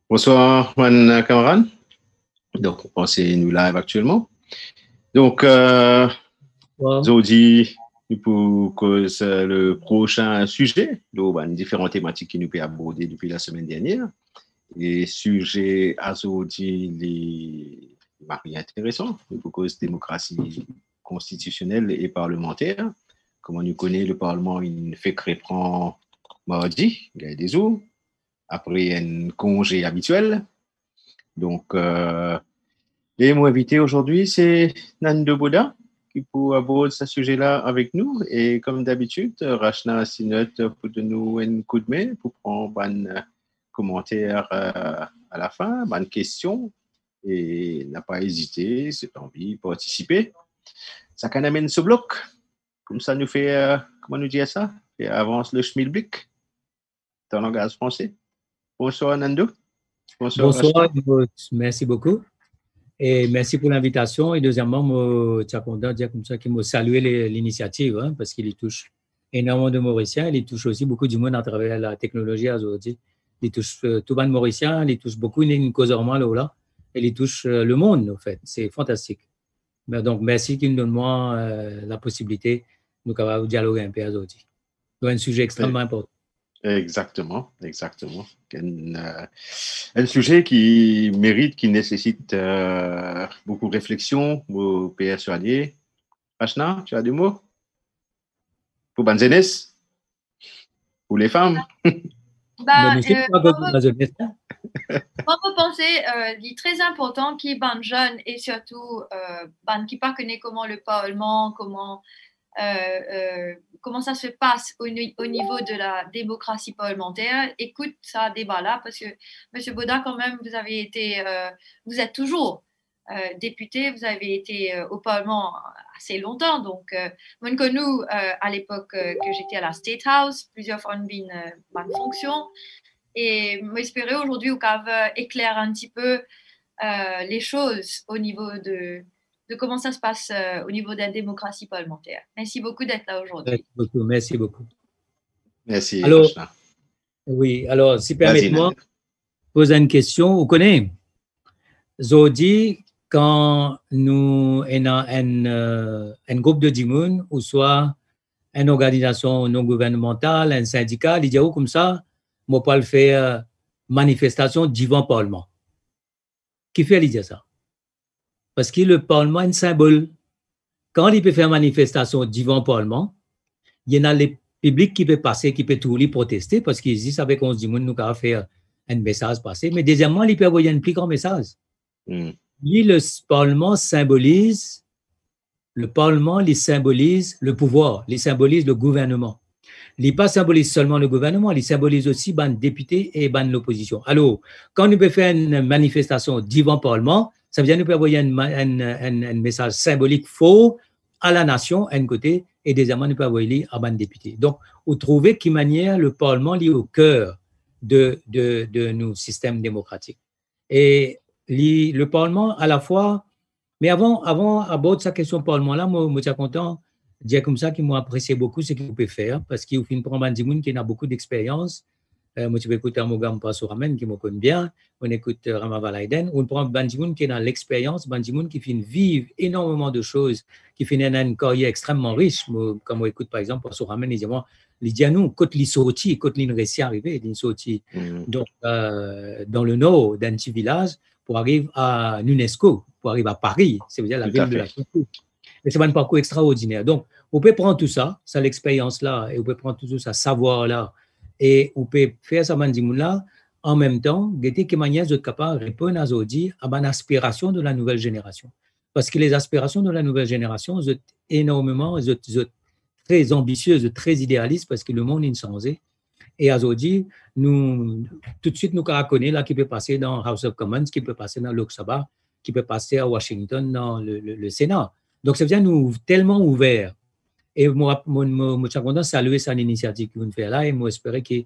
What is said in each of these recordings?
Bonsoir, mon camarade. Donc, on s'est nous live actuellement. Donc, Wow. aujourd'hui, pour cause le prochain sujet, donc, différentes thématiques qui nous peut aborder depuis la semaine dernière. Et sujet aujourd'hui, les maris intéressants, pour cause démocratie constitutionnelle et parlementaire. Comme on nous connaît, le Parlement, il fait que reprend mardi, il y a des jours, après un congé habituel. Donc, et mon invité aujourd'hui, c'est Nando Boda, qui pour aborder ce sujet-là avec nous. Et comme d'habitude, Rachna Sinot pour donner nous un coup de main pour prendre un commentaire à la fin, une question. Et n'a pas hésité, c'est envie de participer. Ça can amène ce bloc. Comme ça nous fait, comment nous dire ça? Et avance le schmilblick dans le langage français. Bonsoir Nando. Bonsoir Bonsoir, Rachna. merci beaucoup. Et merci pour l'invitation. Et deuxièmement, moi, je suis content de dire comme ça qu'il m'a salué l'initiative, hein, parce qu'il y touche énormément de Mauriciens. Il y touche aussi beaucoup du monde à travers la technologie aujourd'hui. Il touche tout le monde Mauricien, il touche beaucoup une cause normale là. Et il touche le monde, en fait. C'est fantastique. Mais donc, merci qu'il nous donne moi la possibilité de nous dialoguer un peu aujourd'hui. C'est un sujet extrêmement important. Exactement, exactement. Un sujet qui mérite, qui nécessite beaucoup de réflexion pour persuader. Ashna, tu as des mots pour Banzenes, pour les femmes? Mais Bah, nous, c'est pas avec la jeunesse. moi, je pensais, il est très important qui ban jeune et surtout ban qui pas connaît comment le Parlement, comment ça se passe au niveau de la démocratie parlementaire. Écoute ça débat là parce que Monsieur Baudin, quand même, vous êtes toujours député, vous avez été au Parlement assez longtemps. Donc, moi, nous, à l'époque que j'étais à la State House, plusieurs fois une fonction. Et m'espérer aujourd'hui au CAV éclaire un petit peu les choses au niveau de comment ça se passe au niveau de la démocratie parlementaire. Merci beaucoup d'être là aujourd'hui. Merci beaucoup. Merci beaucoup. Merci, Alors, Ashna. oui, alors, si Vas-y, permettez-moi, Nando. poser une question. Vous connaissez, Zodi, quand nous avons un groupe de dimoun, ou soit une organisation non gouvernementale, un syndicat, il dit comme ça, moi, pas le faire manifestation devant le Parlement. Qui fait il dit ça? Parce que le Parlement est un symbole. Quand il peut faire manifestation devant le Parlement, il y en a les publics qui peuvent passer, qui peuvent tout protester parce qu'ils disent avec 11 du monde, nous avons fait un message passé. Mais deuxièmement, il peut envoyer un plus grand message. Lui, le Parlement symbolise le pouvoir, il symbolise le gouvernement. Il ne symbolise pas seulement le gouvernement, il symbolise aussi les députés et l'opposition. Alors, quand nous peut faire une manifestation devant le Parlement, ça veut dire que nous pouvons envoyer un message symbolique fort à la nation, d'un côté, et deuxièmement, nous pouvons envoyer à les députés. Donc, vous trouvez quelle manière le Parlement est au cœur de nos systèmes démocratiques. Et le Parlement, à la fois, mais avant d'aborder sa question Parlement-là, moi, je suis content de dire comme ça qu'ils m'ont apprécié beaucoup ce qu'il peut faire, parce qu'il faut prendre un gens qui a beaucoup d'expérience. Moi, je peux écouter Amogam Passouramen, qui me connaît bien, on écoute Rama Valaiden, on prend Banjimoun qui a l'expérience, Banjimoun qui fait vivre énormément de choses, qui fait une carrière extrêmement riche. Moi, quand on écoute par exemple Passouramen, il dit moi, il dit à nous, quand il sorti, quand il réussi à arriver, il sorti donc, dans le nord d'un petit village pour arriver à l'UNESCO, pour arriver à Paris, c'est-à-dire la ville de la culture. Et c'est un parcours extraordinaire. Donc, on peut prendre tout ça, l'expérience-là, et on peut prendre tout ça, savoir-là, et on peut faire ça, là en même temps, de quelle manière vous êtes capable de répondre à Zodi, à une aspiration de la nouvelle génération. Parce que les aspirations de la nouvelle génération, vous êtes énormément, vous êtes très ambitieuses, très idéalistes, parce que le monde est changé. Et à Zodi, nous, tout de suite, nous connaissons là qui peut passer dans House of Commons, qui peut passer dans Lok Sabha, qui peut passer à Washington dans le Sénat. Donc, ça veut dire nous tellement ouverts. Et moi, je suis content de saluer cette initiative que vous faites là et moi, j'espère qu'il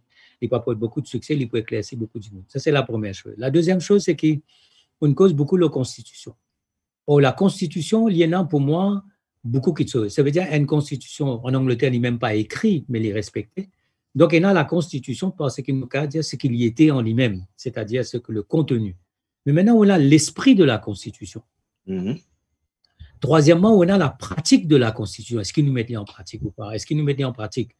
va apporter beaucoup de succès, il peut éclaircir beaucoup de monde. Ça, c'est la première chose. La deuxième chose, c'est qu'on cause beaucoup la Constitution. Or, la Constitution, il y en a pour moi beaucoup de choses. Ça veut dire une Constitution en Angleterre, n'est même pas écrite, mais elle est respectée. Donc, il y a la Constitution parce qu'il nous dire ce qu'il y était en lui-même, c'est-à-dire ce que le contenu. Mais maintenant, on a l'esprit de la Constitution. Troisièmement, on a la pratique de la Constitution. Est-ce qu'il nous mettait en pratique ou pas? Est-ce qu'il nous mettait en pratique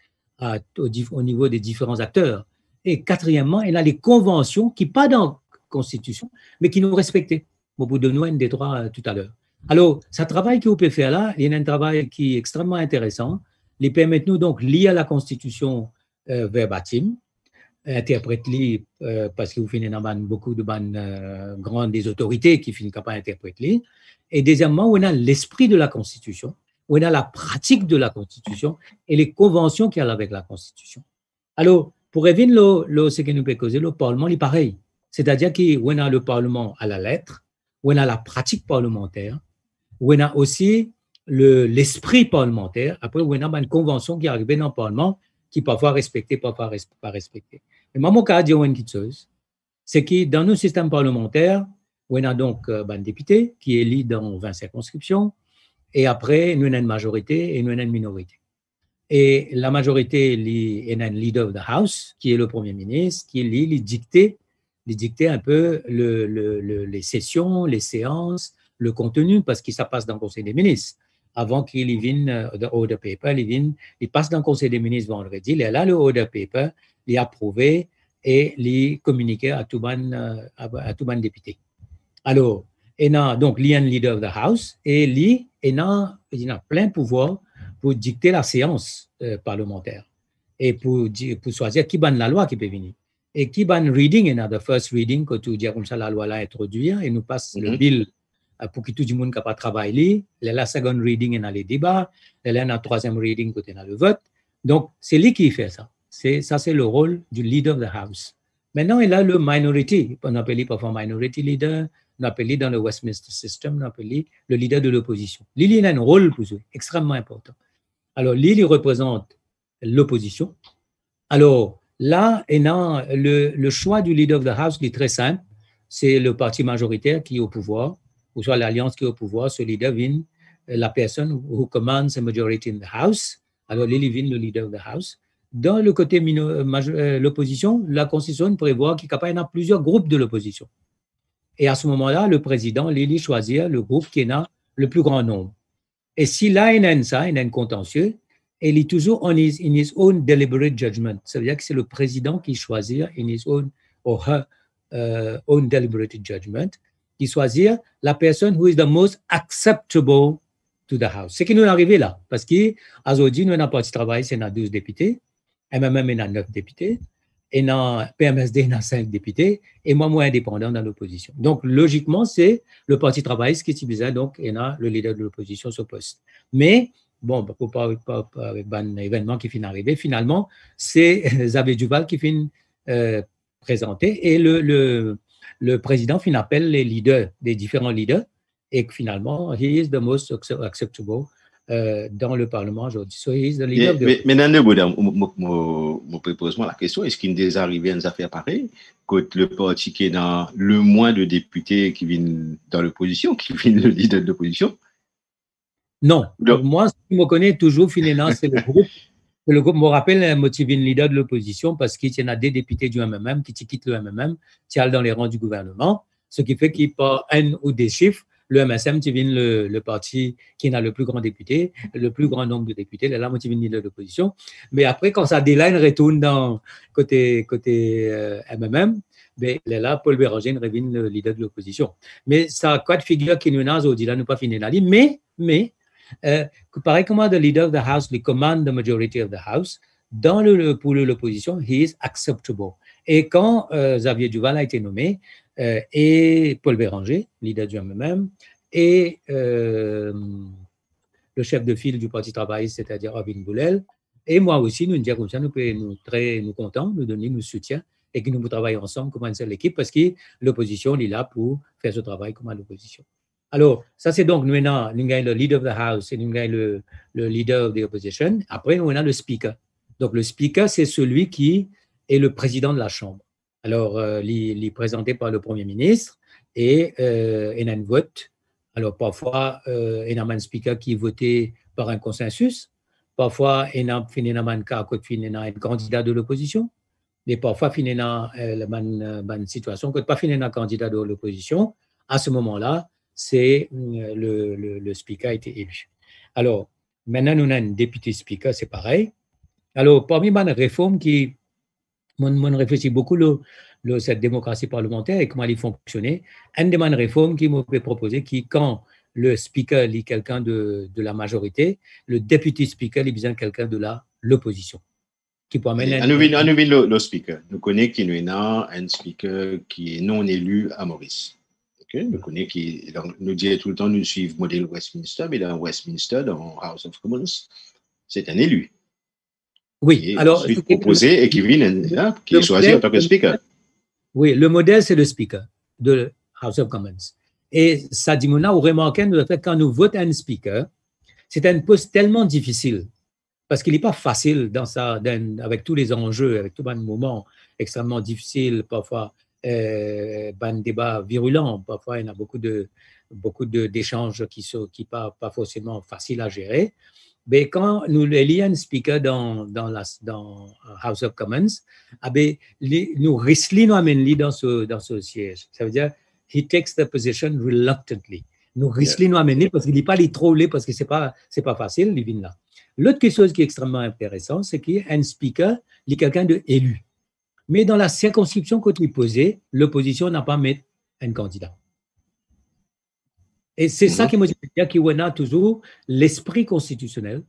au niveau des différents acteurs? Et quatrièmement, il y a les conventions qui, pas dans la Constitution, mais qui nous respectaient. Au bout de nous, un des trois tout à l'heure. Alors, ce travail qu'on peut faire là, il y a un travail qui est extrêmement intéressant. Les permet-nous donc liés à la Constitution verbatim, interprète-les parce que vous finissez dans beaucoup de grandes des autorités qui finissent pas interpréter. Et deuxièmement, on a l'esprit de la Constitution, on a la pratique de la Constitution et les conventions qu'il y a avec la Constitution. Alors, pour éviter ce que nous peut causer, le Parlement est pareil. C'est-à-dire qu'on a le Parlement à la lettre, on a la pratique parlementaire, on a aussi l'esprit parlementaire. Après, on a une convention qui arrive dans le Parlement qui parfois respectée, parfois pas respectée. Mais moi, mon cas, dire une petite chose, c'est que dans nos systèmes parlementaires, on a donc un député qui est élu dans 20 circonscriptions, et après, nous avons une majorité et nous avons une minorité. Et la majorité, il y a un leader of the House, qui est le Premier ministre, qui est dicter un peu les sessions, les séances, le contenu, parce que ça passe dans le Conseil des ministres. Avant qu'il vienne, the order paper, il passe dans le Conseil des ministres vendredi, il est là, le order paper, il est approuvé et il est communiqué à tout le député. Alors, il y a donc un leader of the House et il a plein de pouvoir pour dicter la séance parlementaire et pour choisir qui banne la loi qui peut venir. Et qui banne reading, il y a the first reading, que tu dis comme ça, la loi là introduit et nous passe le bill pour que tout le monde capable travailler. La second reading, il y a les débats. Il y a la troisième reading, il y a le vote. Donc, c'est lui qui fait ça. Ça, c'est le rôle du leader of the House. Maintenant, il a le minority. On appelle parfois minority leader. On appelle dans le Westminster System, on appelle le leader de l'opposition. Il a un rôle pour eux, extrêmement important. Alors, il représente l'opposition. Alors, là, le choix du leader of the House est très simple. C'est le parti majoritaire qui est au pouvoir, ou soit l'alliance qui est au pouvoir. Ce leader vient la personne who commands a majority in the House. Alors, il vient le leader of the House. Dans le côté l'opposition, la Constitution prévoit qu'il y a plusieurs groupes de l'opposition. Et à ce moment-là, le président, il choisit le groupe qui a le plus grand nombre. Et si là, il y a un contentieux, il est toujours in his own deliberate judgment. Ça veut dire que c'est le président qui choisit in his own or her own deliberate judgment, qui choisit la personne who is the most acceptable to the House. C'est qui nous est arrivé là, parce qu'aujourd'hui, nous avons un parti de travail, c'est 12 députés, MMM, il y a 9 députés, et dans PMSD, il y a 5 députés, et moi indépendant dans l'opposition. Donc, logiquement, c'est le Parti travailliste qui est bizarre, donc il y a le leader de l'opposition sur poste. Mais, bon, pour pas avec un événement qui finit d'arriver, finalement, c'est Xavier Duval qui finit présenter, et le président finit appelle les leaders, des différents leaders, et que finalement, he is the most acceptable dans le Parlement aujourd'hui. So he is the leader mais dans le Bouddha, je propose la question, est-ce qu'il est arrivé à une affaire pareille, que le parti qui est dans le moins de députés qui viennent dans l'opposition, qui viennent le leader de l'opposition? Non. Donc, moi, ce qui me connaît toujours, finalement, c'est le groupe. Le groupe me rappelle motivé le leader de l'opposition parce qu'il y en a des députés du MMM qui quittent le MMM, qui allent dans les rangs du gouvernement, ce qui fait qu'il par un ou des chiffres, le MSM, tu viens le parti qui a le plus grand député, le plus grand nombre de députés, là, tu viens de l'opposition. Mais après, quand ça déline retourne dans côté MMM, ben, là, Paul Béranger revient le leader de l'opposition. Mais ça, quoi de figure qui nous a aujourd'hui, là, nous pas fini la ligne, mais pareil comme the leader of the House, il commande the majority of the House, pour l'opposition, he is acceptable. Et quand Xavier Duval a été nommé, et Paul Béranger, leader du MMM, et le chef de file du Parti travailliste, c'est-à-dire Arvin Boulel, et moi aussi, nous disons comme ça, nous contents, nous donner nous soutien, et que nous travaillons ensemble comme une seule équipe, parce que l'opposition est là pour faire ce travail comme l'opposition. Alors, ça c'est donc, nous avons le leader of the House et nous avons le leader of the opposition. Après, nous avons le speaker. Donc, le speaker, c'est celui qui est le président de la Chambre. Alors, il est présenté par le Premier ministre et il y a un vote. Alors, parfois, il y a un speaker qui est voté par un consensus. parfois, il y a un candidat de l'opposition, mais parfois, il y a une situation que pas un candidat de l'opposition. À ce moment-là, c'est le speaker a été élu. Alors, maintenant, nous avons un député speaker, c'est pareil. Alors, parmi les réformes qui, on réfléchit beaucoup cette démocratie parlementaire et comment elle fonctionnait, une des réformes qui m'a proposé, qui, quand le speaker lit quelqu'un de la majorité, le député speaker lit bien quelqu'un de l'opposition. Qui peut amener le speaker. Nous connaissons qu'il y a un speaker qui est non élu à Maurice. Okay? Nous connaissons qui nous dit tout le temps nous suivons le modèle Westminster, mais dans Westminster, dans House of Commons, c'est un élu. Oui, alors. Ensuite proposé et qui vient, qui est choisi en tant que speaker. Oui, le modèle, c'est le speaker de House of Commons. Et ça dit, on a remarqué quand nous votons un speaker, c'est un poste tellement difficile parce qu'il n'est pas facile avec tous les enjeux, avec tous les moments extrêmement difficiles, parfois un débat virulent, parfois il y a beaucoup d'échanges qui ne sont pas forcément faciles à gérer. Mais quand nous élisons un speaker dans House of Commons, nous risquons dans ce siège. Ça veut dire, he takes the position reluctantly. Nous risquons amener parce qu'il n'est pas les troller parce que c'est pas facile, il vient là. L'autre chose qui est extrêmement intéressant, c'est qu'il y a un speaker, il est quelqu'un d'élu. Mais dans la circonscription que tu posais, l'opposition n'a pas mis un candidat. Et c'est ça qui me dit qu'on a toujours l'esprit constitutionnel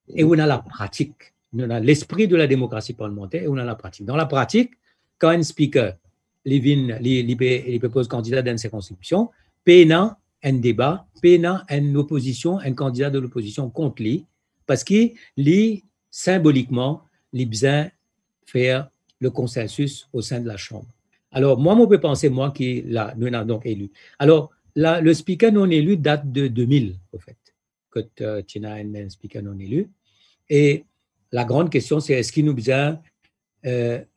et on a la pratique. On a l'esprit de la démocratie parlementaire et on a la pratique. Dans la pratique, quand un speaker il propose candidat dans une circonscription, il a un débat, il a une opposition, un candidat de l'opposition contre lui, parce qu'il symboliquement, il a besoin de faire le consensus au sein de la Chambre. Alors, moi, je peux penser, nous avons donc élu. Alors, le speaker non élu date de 2000, au fait, que tu as un speaker non élu. Et la grande question, c'est est-ce qu'il nous besoin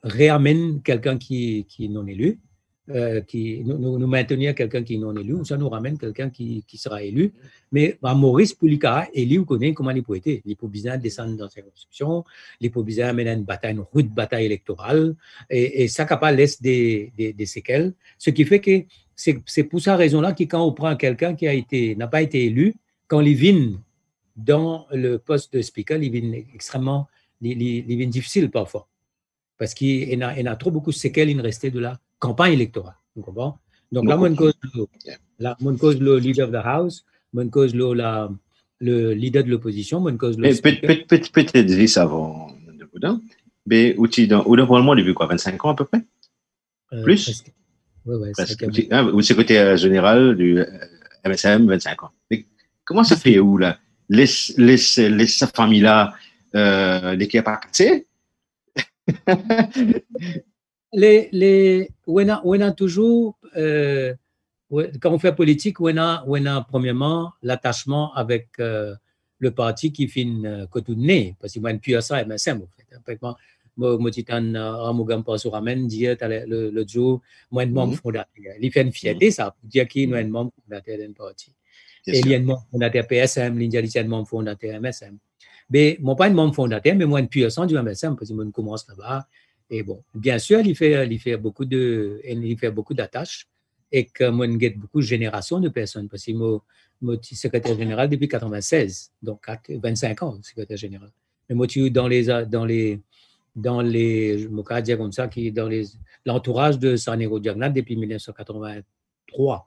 réamène quelqu'un qui est non élu, nous maintenir quelqu'un qui est non élu, ou ça nous ramène quelqu'un qui sera élu. Mais Maurice Poulika, élu, vous connaissez comment il peut être. Il peut bien descendre dans sa constitution, il peut bien mener une rude bataille électorale, et ça capable laisse des séquelles. Ce qui fait que c'est pour sa raison-là que quand on prend quelqu'un qui n'a pas été élu, quand il vient dans le poste de speaker, il vient extrêmement difficile parfois. Parce qu'il y a trop beaucoup de séquelles in resté de la campagne électorale. Donc là, mon cause le leader de la House, mon cause le leader de l'opposition, mon cause le speaker. Peut-être dire avant de Boudin, mais au Parlement depuis quoi, 25 ans à peu près? Plus? Oui, au secrétaire général du MSM, 25 ans. Mais comment ça fait où là? Laisse sa famille-là, l'équipe pas cassée? On a toujours, quand on fait politique, on a premièrement l'attachement avec le parti qui finit cotourné, parce qu'il y a une PSA MSM, en fait. Moi, je suis le jour, moi, un membre fondateur. Il fait une fierté, ça, pour dire qu'il y a un membre fondateur d'un parti. Et il y a un membre fondateur PSM, il y a un membre fondateur MSM. Mais moi, pas un membre fondateur, mais moi, une PSA du MSM, parce que moi, je commence là-bas. Et bon, bien sûr, il fait beaucoup d'attaches et que moi, j'ai beaucoup de générations de personnes, parce que moi, je suis secrétaire général depuis 1996, donc 25 ans, secrétaire général. Mais moi, je suis dans les je me dire comme ça, qui dans l'entourage de Sanero Diagnat depuis 1983.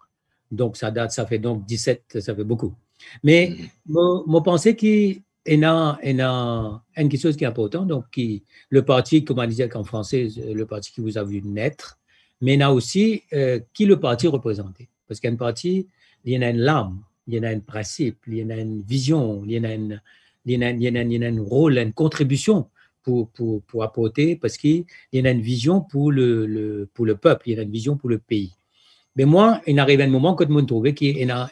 Donc, ça fait donc 17, ça fait beaucoup. Mais, je pensais qu'il y a quelque chose qui est important, donc le parti, comme on disait en français, le parti qui vous a vu naître, mais il y a aussi qui le parti représenté. Parce qu'un parti, il y en a une lame, il y en a un principe, il y en a une vision, il y en a un rôle, une contribution pour apporter, parce qu'il y en a une vision pour le peuple, il y en a une vision pour le pays. Mais moi, il arrive un moment quand je me trouve qu'il y a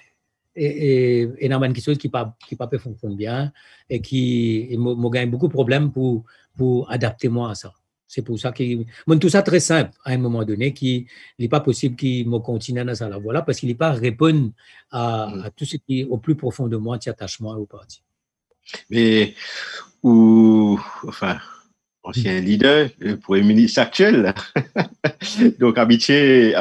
quelque chose qui ne fonctionne bien et qui me gagne beaucoup de problèmes pour adapter moi à ça. C'est pour ça que tout ça très simple à un moment donné, qu'il n'est pas possible qu'il me continue dans ça la voilà, parce qu'il n'est pas répondre à tout ce qui est au plus profond de moi, qui attachement au parti. Mais ou, enfin, ancien leader, le Premier ministre actuel. Donc, habitué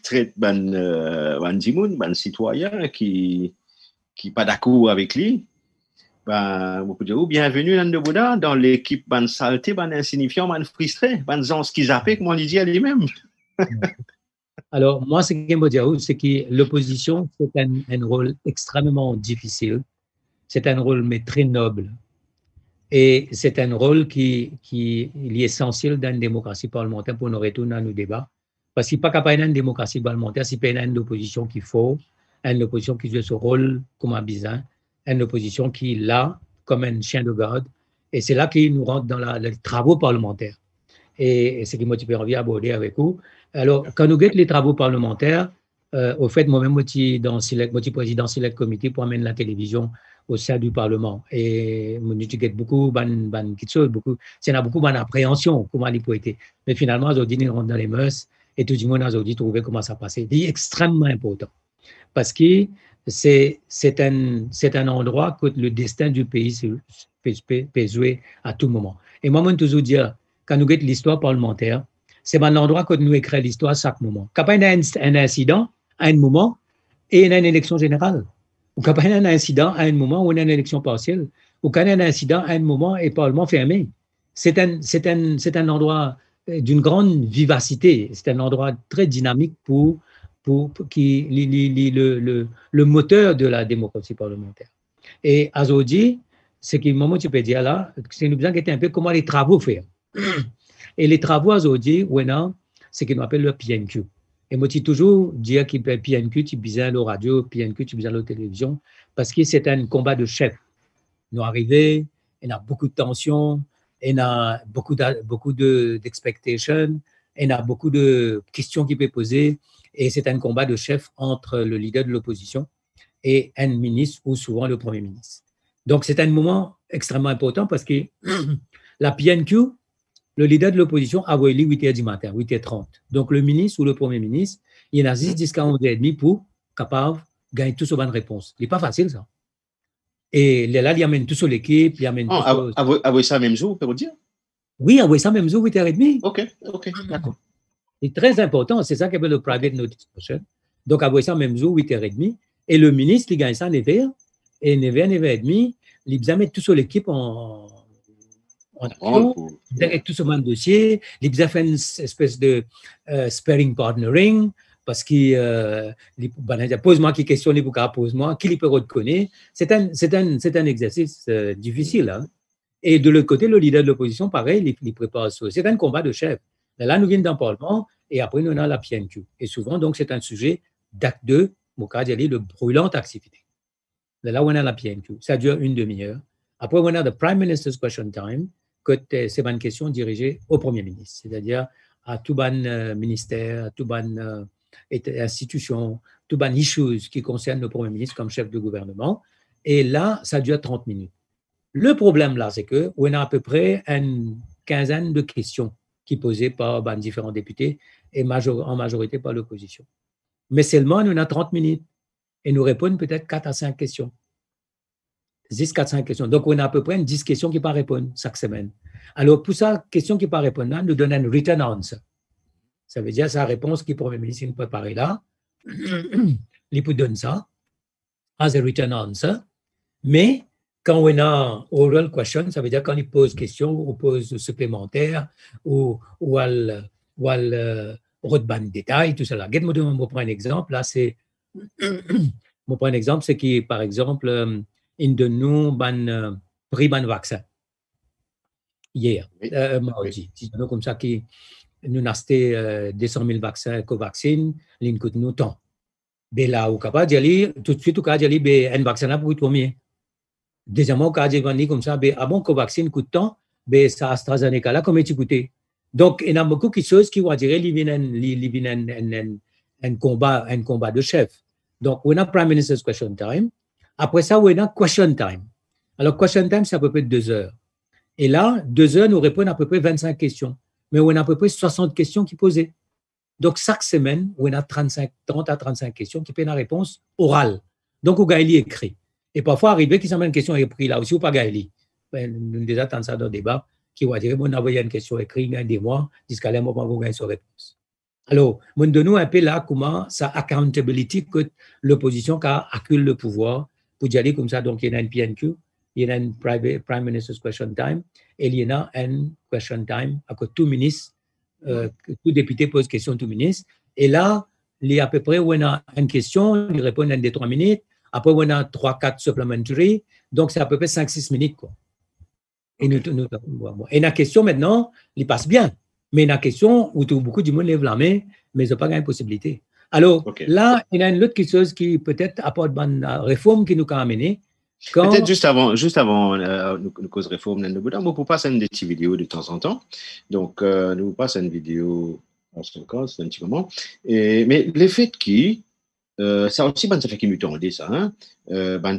traite ban Dimoun, ban citoyen qui pas d'accord avec lui. Ben, on peut dire, bienvenue dans l'équipe ban saleté, ban insignifiant, ban frustré, ban gens qui zappent, comme on dit à lui-même. Alors, moi, ce que je veux dire, c'est que l'opposition, c'est un rôle extrêmement difficile. C'est un rôle, mais très noble. Et c'est un rôle qui est essentiel dans une démocratie parlementaire pour nous retourner à nos débats. Parce qu'il n'y a pas qu'à une démocratie parlementaire, c'est pas une opposition qu'il faut, une opposition qui joue ce rôle comme un bizarre, une opposition qui est là comme un chien de garde. Et c'est là qu'il nous rentre dans les travaux parlementaires. Et c'est ce qui m'a envie d'aborder avec vous. Alors, quand nous guettons les travaux parlementaires, au fait, moi-même, je suis président Select Committee pour amener la télévision au sein du Parlement. Et je guette beaucoup, c'est beaucoup d'appréhension, comment il peut être. Mais finalement, aujourd'hui, nous rentrons dans les mœurs et tout le monde a aujourd'hui trouvé comment ça passait. C'est extrêmement important parce que c'est un endroit où le destin du pays peut jouer à tout moment. Et moi, je toujours dire, quand nous guettons l'histoire parlementaire, c'est un endroit où nous écrivons l'histoire à chaque moment. Quand il y a un incident, à un moment, et il y a une élection générale. Ou quand il y a un incident, à un moment, où il y a une élection partielle. Ou quand il y a un incident, à un moment, et le Parlement fermé. C'est un endroit d'une grande vivacité. C'est un endroit très dynamique pour qui le moteur de la démocratie parlementaire. Et aujourd'hui, ce qui moment tu peux dire là, c'est nous besoin un peu comment les travaux faire. Et les travaux aujourd'hui, c'est ce qu'on appelle le PNQ. Et moi, je toujours dire qu'il peut PNQ, tu besoin de la radio, PNQ, tu besoin de la télévision, parce que c'est un combat de chefs. Nous arrivons, il y a beaucoup de tensions, il y a beaucoup d'expectations, il y a beaucoup de questions qui peuvent poser, et c'est un combat de chefs entre le leader de l'opposition et un ministre, ou souvent le Premier ministre. Donc, c'est un moment extrêmement important parce que la PNQ, le leader de l'opposition a voulu 8h du matin, 8h30. Donc, le ministre ou le Premier ministre, il y en a 10 jusqu'à 11h30 pour capable de gagner toutes ces bonnes réponses. Ce n'est pas facile, ça. Et là, il amène tout sur l'équipe, il amène tout sur... Avez ça même jour, on peut dire? Oui, avez ça même jour, 8h30. OK, d'accord. C'est très important, c'est ça qu'appelle le private notification. Donc, avez ça même jour, 8h30. Et le ministre, il gagne ça à 9h. Et 9h30, il amène tout sur l'équipe en action, avec tout ce même dossier, il a fait une espèce de sparring partnering, parce qu'il pose-moi qui question, il pose-moi, qui peut reconnaître. C'est un exercice difficile. Hein? Et de l'autre côté, le leader de l'opposition, pareil, il prépare ça. C'est un combat de chef. Là, nous venons d'un Parlement, et après, nous avons la PNQ. Et souvent, donc, c'est un sujet d'acte 2, de brûlante activité. Là, on a la PNQ. Ça dure une demi-heure. Après, on a le Prime Minister's Question Time, que c'est une question dirigée au Premier ministre, c'est-à-dire à tout ban ministère, à tout ban institution, tout ban issues qui concernent le Premier ministre comme chef de gouvernement. Et là, ça dure 30 minutes. Le problème là, c'est qu'on a à peu près une quinzaine de questions qui posées par différents députés et en majorité par l'opposition. Mais seulement, nous avons 30 minutes et nous répondons peut-être 4 à 5 questions. 10, 4, 5 questions. Donc, on a à peu près 10 questions qui ne peuvent pas répondre chaque semaine. Alors, pour ça, question qui ne peut pas répondre, là, nous donne un written answer. Ça veut dire sa réponse qui, Premier ministre, nous prépare là. Il peut donner ça as a written answer. Mais quand on a oral question, ça veut dire quand il pose question ou pose supplémentaire ou elle redbanne détail, tout cela. Je prends un exemple. Là, c'est je prends un exemple, c'est qui, par exemple, il donne nous prix ban vaccin hier, mardi. Oui. Comme ça, qui nous avons acheté 200 000 vaccins Covaxin, il coûte nous tant. Mais là, au capable d'aller, tout de suite, au cas d'aller, un vaccin pour combien? Deuxièmement, au cas d'aller comme ça, bon, Covaxin coûte tant, ça AstraZeneca là, combien tu coûtais? Donc, il y a beaucoup de choses qui vont dire, il y a un combat de chef. Donc, on a Prime Minister's Question Time. Après ça, on a Question Time. Alors, Question Time, c'est à peu près 2 heures. Et là, 2 heures, nous répondons à peu près 25 questions. Mais on a à peu près 60 questions qui posées. Donc, chaque semaine, on a 30 à 35 questions qui prennent la réponse orale. Donc, au Gaëli écrit. Et parfois, arrivé qu'ils amènent une question écrite là aussi, ou pas Gaëli. nous déjà dans ça dans le débat, qui va dire, on a envoyé une question écrite, un des mois, jusqu'à là, on va gagner sa réponse. Alors, on donne un peu là comment ça accountability que l'opposition a accule le pouvoir pour dire comme ça. Donc, il y a une PNQ, il y a une Prime Minister's Question Time, et il y a une Question Time à que tout ministre, tout député pose question tout ministre. Et là, il y a à peu près, on a une question, il répond en 2-3 minutes. Après, on a 3-4 supplementary. Donc, c'est à peu près 5-6 minutes, quoi. Et, et la question maintenant, il passe bien. Mais la question où beaucoup de monde lève la main, mais ils n'ont pas une possibilité. Alors, là, il y a une autre chose qui peut-être apporte une réforme qui nous a amené. Peut-être juste avant nous cause réforme, nous pour passer une petite vidéo de temps en temps. Donc, nous passons une vidéo en ce cas, c'est un petit moment. Mais le fait qui ça aussi, ça fait qu'il nous tendait ça. Hein?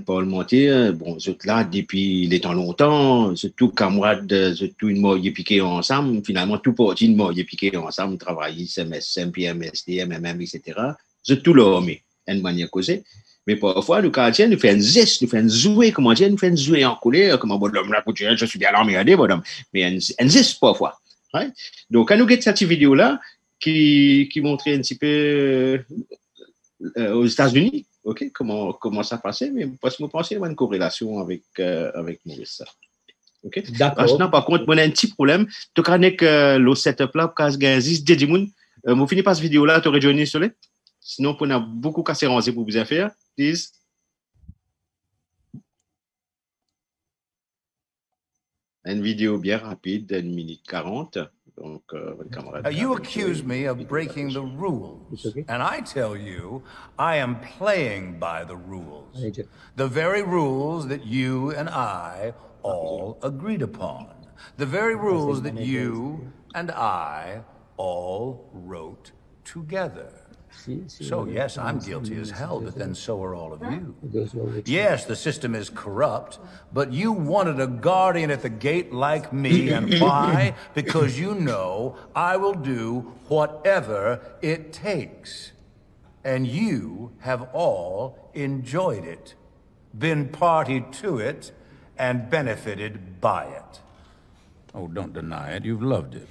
Parlementaire, bon, là, depuis les temps longtemps, surtout camarades, surtout une mort piqué ensemble, finalement, tout parti une mort piqué ensemble, travailler, CMS, MPMS, DMMM, etc. Surtout l'armée, une manière causée. Mais parfois, nous, quand nous faisons un geste, nous faisons jouer, comment dire, nous faisons jouer en colère, comment, bon, là, je suis bien l'armée, regardez, bon, mais un geste parfois. Right? Donc, quand nous avons cette vidéo-là, qui montrait un petit peu aux États-Unis, ok, comment ça passait, mais parce que je pense qu'il y a une corrélation avec Maurice. Ok. D'accord. Par contre, on a un petit problème. Tu connais que le setup là, quand il y a 10 dédimoun, je finis par cette vidéo là, tu aurais joigné sur les. Sinon, on a beaucoup cassé ranger pour vous faire. Please. Une vidéo bien rapide, 1 minute 40. Donc, you accuse me of breaking the rules, and I tell you, I am playing by the rules. The very rules that you and I all agreed upon. The very rules that you and I all wrote together. So, yes, I'm guilty as hell, but then so are all of you. Yes, the system is corrupt, but you wanted a guardian at the gate like me, and why? Because you know I will do whatever it takes. And you have all enjoyed it, been party to it, and benefited by it. Oh, don't deny it. You've loved it.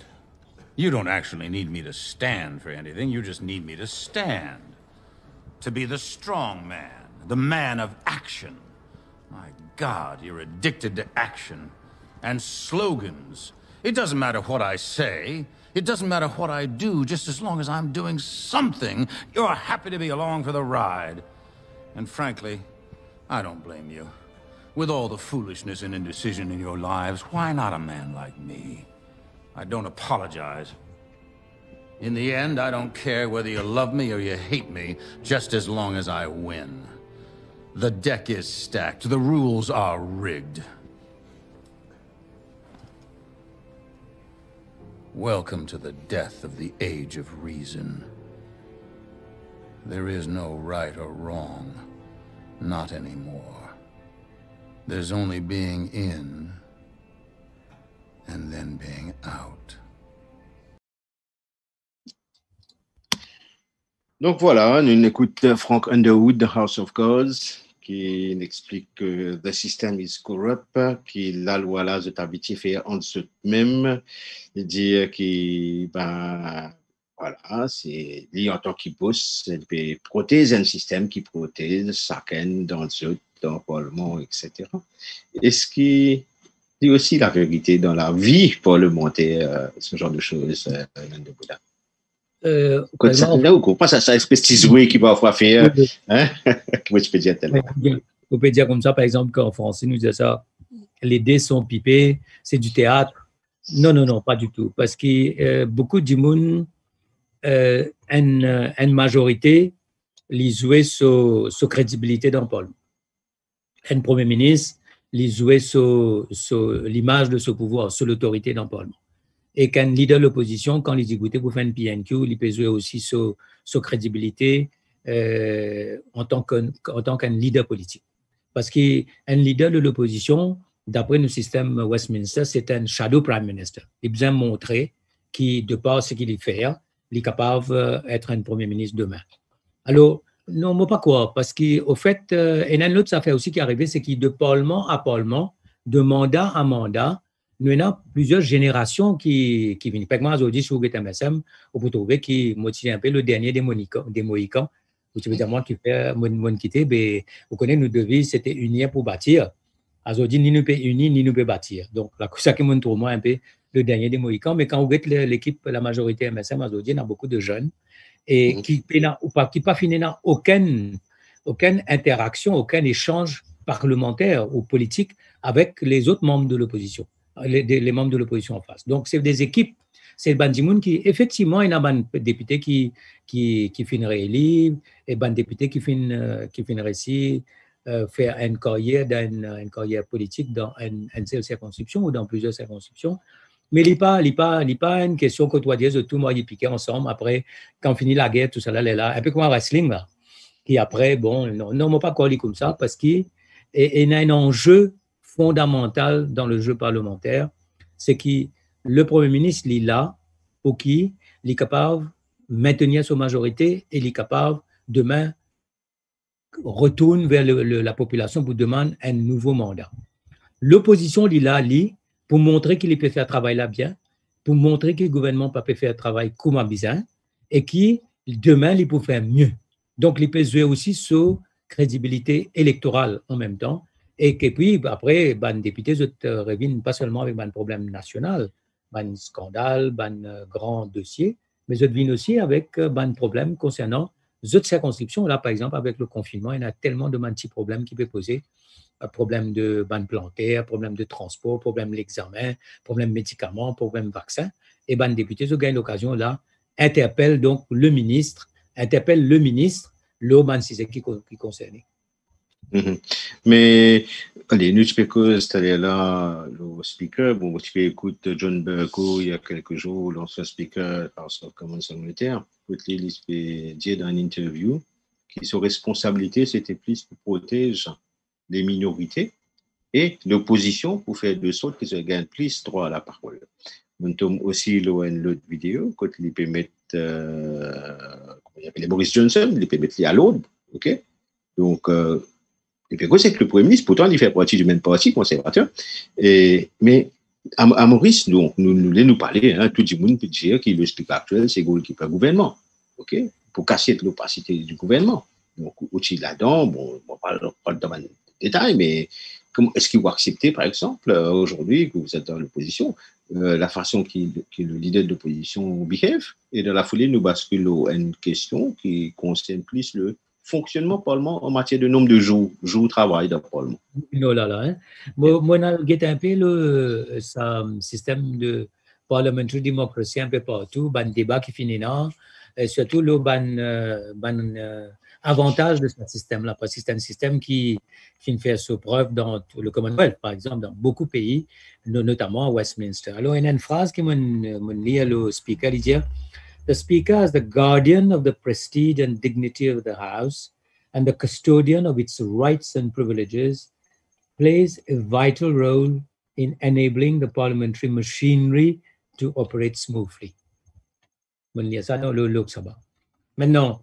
You don't actually need me to stand for anything. You just need me to stand. To be the strong man, the man of action. My God, you're addicted to action. And slogans. It doesn't matter what I say. It doesn't matter what I do. Just as long as I'm doing something, you're happy to be along for the ride. And frankly, I don't blame you. With all the foolishness and indecision in your lives, why not a man like me? I don't apologize. In the end, I don't care whether you love me or you hate me, just as long as I win. The deck is stacked. The rules are rigged. Welcome to the death of the age of reason. There is no right or wrong. Not anymore. There's only being in and then being out. Donc voilà, on écoute Frank Underwood de House of Cards qui explique que the system is corrupt, que la loi là est habituée faire en dessous même, il dit que voilà, c'est lui en tant qu'il bosse, il peut protéger un système qui protège chacun dans le Parlement, etc. Est-ce qu'il dit aussi la vérité dans la vie parlementaire, ce genre de choses, de Bouddha? Ça espèce de jouet qui parfois faire, hein? Comment tu peux dire tellement? On peut dire comme ça, par exemple, qu'en français, nous disons ça, les dés sont pipés, c'est du théâtre. Non, pas du tout. Parce que beaucoup de monde, une majorité, les jouer sur crédibilité dans le Parlement. Un Premier ministre, les jouer sur l'image de ce pouvoir, sur l'autorité dans le Parlement. Et qu'un leader de l'opposition, quand les écoutez pour faire une PNQ, il peut jouer aussi sur crédibilité en tant qu'un leader politique. Parce qu'un leader de l'opposition, d'après le système Westminster, c'est un shadow prime minister. Il a besoin de montrer qu'il, de par ce qu'il fait, il est capable d'être un premier ministre demain. Alors, non, moi pas quoi, parce qu'au fait, et une autre affaire aussi qui est arrivée, c'est que de parlement à parlement, de mandat à mandat, nous avons plusieurs générations qui viennent. Par exemple, aujourd'hui, sur le MSM, on peut trouver qui motive un peu le dernier des Mohicans. Vous savez dire, moi qui fais mon quitter, ben, vous connaissez, nos devises, c'était unir pour bâtir. Aujourd'hui, ni nous peut unir, ni nous peut bâtir. Donc, ça qui montre moi un peu le dernier des Mohicans. Mais quand vous voyez l'équipe, la majorité MSM, aujourd'hui, il y a beaucoup de jeunes et qui pas fini dans aucune interaction, aucun échange parlementaire ou politique avec les autres membres de l'opposition, les membres de l'opposition en face. Donc, c'est des équipes, c'est Ban Ki-moon qui, effectivement, il y a des députés qui finissent réélus et des députés qui finissent réussir faire une carrière politique dans une seule circonscription ou dans plusieurs circonscriptions. Mais il n'est pas une question que toi dis, tout le monde piqué ensemble. Après, quand on finit la guerre, tout ça là, là, un peu comme un wrestling, là, qui après, bon, non, pas collé comme ça, parce qu'il y a un enjeu fondamental dans le jeu parlementaire, c'est que le Premier ministre, il est là pour qu'il est capable de maintenir sa majorité et il est capable, demain, retourne vers la population pour demander un nouveau mandat. L'opposition, il est là, pour montrer qu'il peut faire travail là bien, pour montrer que le gouvernement peut faire travail comme un besoin et que demain, il peut faire mieux. Donc, il peut jouer aussi sur crédibilité électorale en même temps et que puis, après, les députés reviennent pas seulement avec un problème national, un scandale, un grand dossier, mais ils viennent aussi avec un problème concernant les autres circonscriptions. Là, par exemple, avec le confinement, il y a tellement de petits problèmes qui peuvent poser. Problème de banne plantaire, problème de transport, problème de l'examen, problème médicaments, problème vaccin. Et les députés ont gagné l'occasion là, interpelle le ministre, le ban qui concerné. Mais, allez, nous, c'est-à-dire là, le speaker, bon, tu peux écouter John Bercow il y a quelques jours, l'ancien speaker House of Commons Angleterre, il peut dire dans une interview que sa responsabilité, c'était plus pour protéger les minorités et l'opposition pour faire de sorte qu'ils gagnent plus droit à la parole. Nous avons aussi l'autre vidéo, quand il peut mettre Boris Johnson, il peut mettre à l'ordre, ok? Donc, c'est que le Premier ministre, pourtant, il fait partie du même parti conservateur, mais à Maurice, nous parler, hein, tout le monde peut dire que le speaker actuel, c'est le gouvernement, ok? Pour casser l'opacité du gouvernement. Donc, aussi là-dedans, bon, on ne parle pas de détails, mais est-ce qu'il va accepter, par exemple, aujourd'hui, que vous êtes dans l'opposition, la façon que le leader de l'opposition behave, et dans la foulée, nous basculons à une question qui concerne plus le fonctionnement du Parlement en matière de nombre de jours de travail dans le Parlement. Non, là, hein. Moi, j'ai un peu le système de parliamentary democracy un peu partout, un débat qui finit là, et surtout le avantage de ce système-là, parce que c'est un système qui fait ses preuves dans le Commonwealth, par exemple, dans beaucoup de pays, notamment à Westminster. Alors, il y a une phrase qui m'a lit le speaker, il dit « The speaker is the guardian of the prestige and dignity of the House and the custodian of its rights and privileges, plays a vital role in enabling the parliamentary machinery to operate smoothly. » On lit ça dans le Lok Sabha. Maintenant,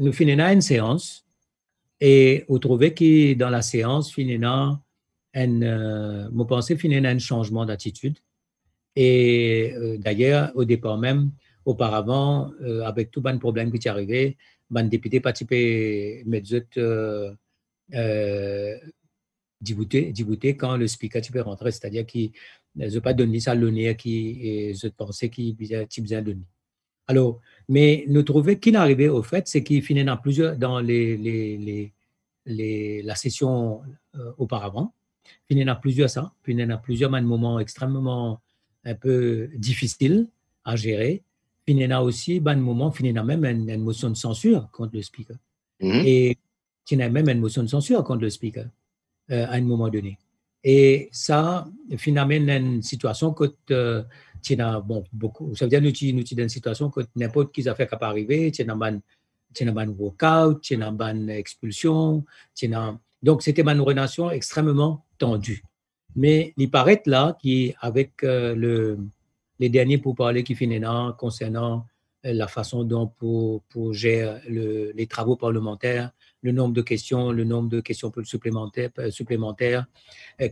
nous finissons une séance et vous trouvez que dans la séance, finissons je pense un changement d'attitude. Et d'ailleurs, au départ même, auparavant, avec tout le problème qui est arrivé, le député participait débuté quand le speaker peut rentrer, c'est-à-dire qu'il n'a pas donné ça l'honneur qui je pensais qu'il besoin donner. Alors, mais nous trouvons qu'il est arrivé au fait, c'est qu'il finit dans la session auparavant, finit dans plusieurs moments extrêmement un peu difficiles à gérer, finit dans aussi un moment, finit dans même une motion de censure contre le speaker. Et il y a même une motion de censure contre le speaker à un moment donné. Et ça, finalement, une situation que beaucoup, ça veut dire que nous sommes dans une situation que n'importe qui a fait qu'à pas arriver, tu as un walk-out, tu as une expulsion, donc c'était une relation extrêmement tendue. Mais il paraît là qu'avec les derniers pourparlers qui finissent concernant la façon dont pour gérer les travaux parlementaires, le nombre de questions supplémentaires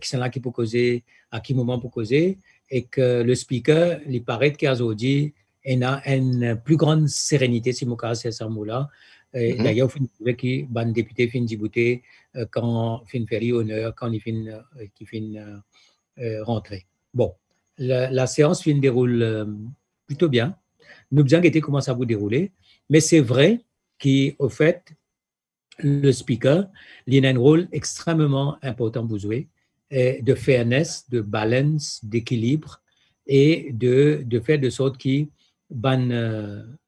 qui sont là qui pour causer, à quel moment pour causer, et que le speaker, il paraît qu'aujourd'hui, il a une plus grande sérénité, si mon cas c'est ce mot-là. D'ailleurs, il faut que les députés finissent Djibouti quand ils finissent honneur, quand ils finissent rentrer. Bon, la séance finit déroule plutôt bien. Nous avons guetté comment ça va dérouler, mais c'est vrai qu'au fait, le speaker, il a un rôle extrêmement important pour jouer, de fairness, de balance, d'équilibre, et de faire de sorte que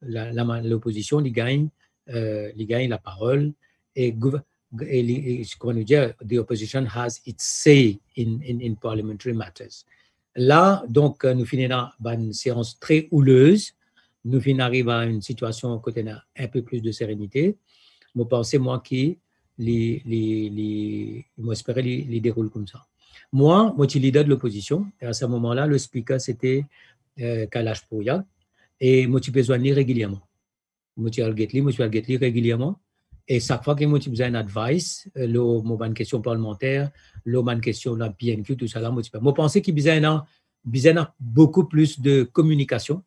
l'opposition gagne la parole, et comment nous dire, the opposition has its say in parliamentary matters. Là, donc, nous finissons une séance très houleuse. Nous arrivons à une situation où on a un peu plus de sérénité. Je pense, moi, que j'espérais les déroule comme ça. Moi, je suis leader de l'opposition. Et à ce moment-là, le speaker, c'était Kailash Pouya. Et moi, j'ai besoin de lire régulièrement. Moi, je suis lire régulièrement. Et chaque fois que moi, j'ai besoin d'advice, une question parlementaire, une question de la PNQ, tout ça, là, je pense qu'il y a beaucoup plus de communication,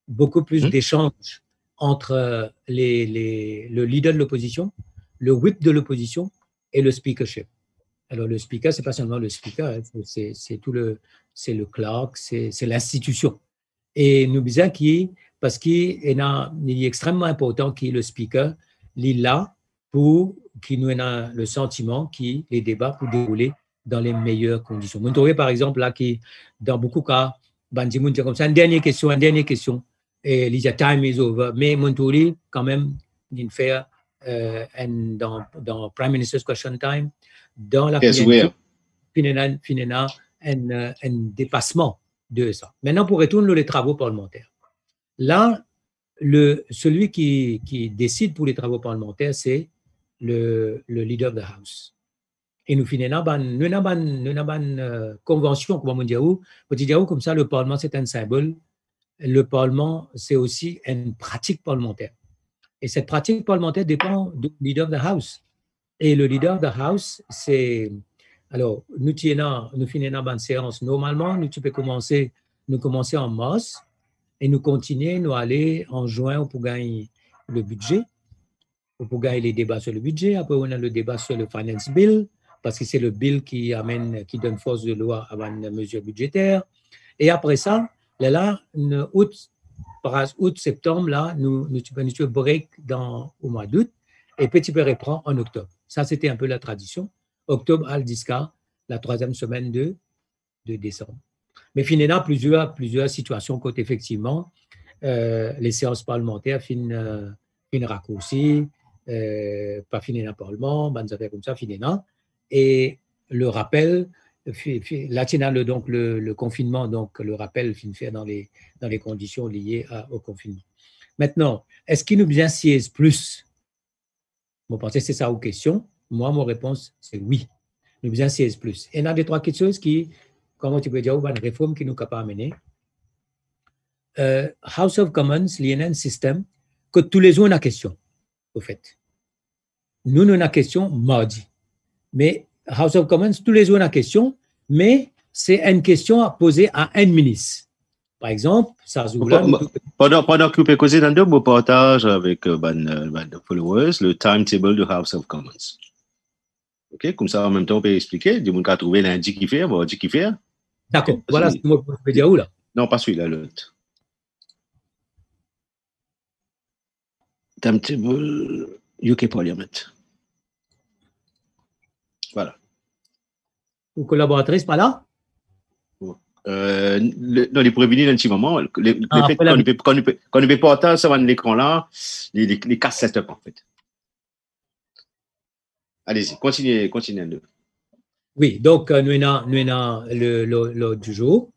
beaucoup plus d'échanges entre le leader de l'opposition, le whip de l'opposition et le speakership. Alors, le speaker, ce n'est pas seulement le speaker, c'est le clerk, c'est l'institution. Et nous disons parce qu'il est extrêmement important que le speaker est là pour qu'il nous ait le sentiment que les débats peuvent dérouler dans les meilleures conditions. Vous trouvez par exemple là que dans beaucoup de cas, Bandimoun dit comme ça, une dernière question, et il dit time is over, mais Montouri, quand même, il fait dans Prime Minister's Question Time, dans la PNQ, un dépassement de ça. Maintenant, pour retourner les travaux parlementaires. Là, celui qui décide pour les travaux parlementaires, c'est le leader de la House. Et nous finissons une convention, comme ça, le Parlement, c'est un symbole. Le Parlement, c'est aussi une pratique parlementaire. Et cette pratique parlementaire dépend du leader de la House. Et le leader de la House, c'est... Alors, nous finissons une séance. Normalement, nous commencer en mars et nous continuer, nous aller en juin pour gagner le budget, pour gagner les débats sur le budget. Après, on a le débat sur le Finance Bill, parce que c'est le bill qui donne force de loi à une mesure budgétaire. Et après ça, août, septembre, là, nous break au mois d'août et petit peu reprend en octobre. Ça, c'était un peu la tradition. Octobre, Aldiska, la 3e semaine de décembre. Mais finalement, plusieurs situations quand effectivement, les séances parlementaires finissent raccourcies, pas finir dans le Parlement, ça fait comme ça, finalement. Et le rappel, là, donc le confinement, donc le rappel finit fait dans les conditions liées au confinement. Maintenant, est-ce qu'il nous bien siège plus? Vous pensez que c'est ça aux questions? Moi, mon réponse, c'est oui. Nous bien siège plus. Et il y a des trois choses qui, comment tu peux dire, une réforme qui nous capable d'amener. House of Commons, il y a un système que tous les jours on a question, au fait. Nous, on a question mardi. Mais House of Commons, tous les jours on a question, mais c'est une question à poser à un ministre. Par exemple, ça se pendant que vous pouvez causer dans deux mots partage avec les followers, le timetable de House of Commons. OK, comme ça, en même temps, on peut expliquer. Du monde qui a trouvé lundi qui fait, mardi qui fait. D'accord, okay. Voilà ce que je peux dire où là? Non, pas celui-là, l'autre. Timetable UK Parliament. Voilà. Vos collaboratrices, pas là? Non, les prévenir un petit moment. Quand on peut porter sur l'écran là, les casse setup en fait. Allez-y, continuez. Oui, donc nous avons l'ordre du jour.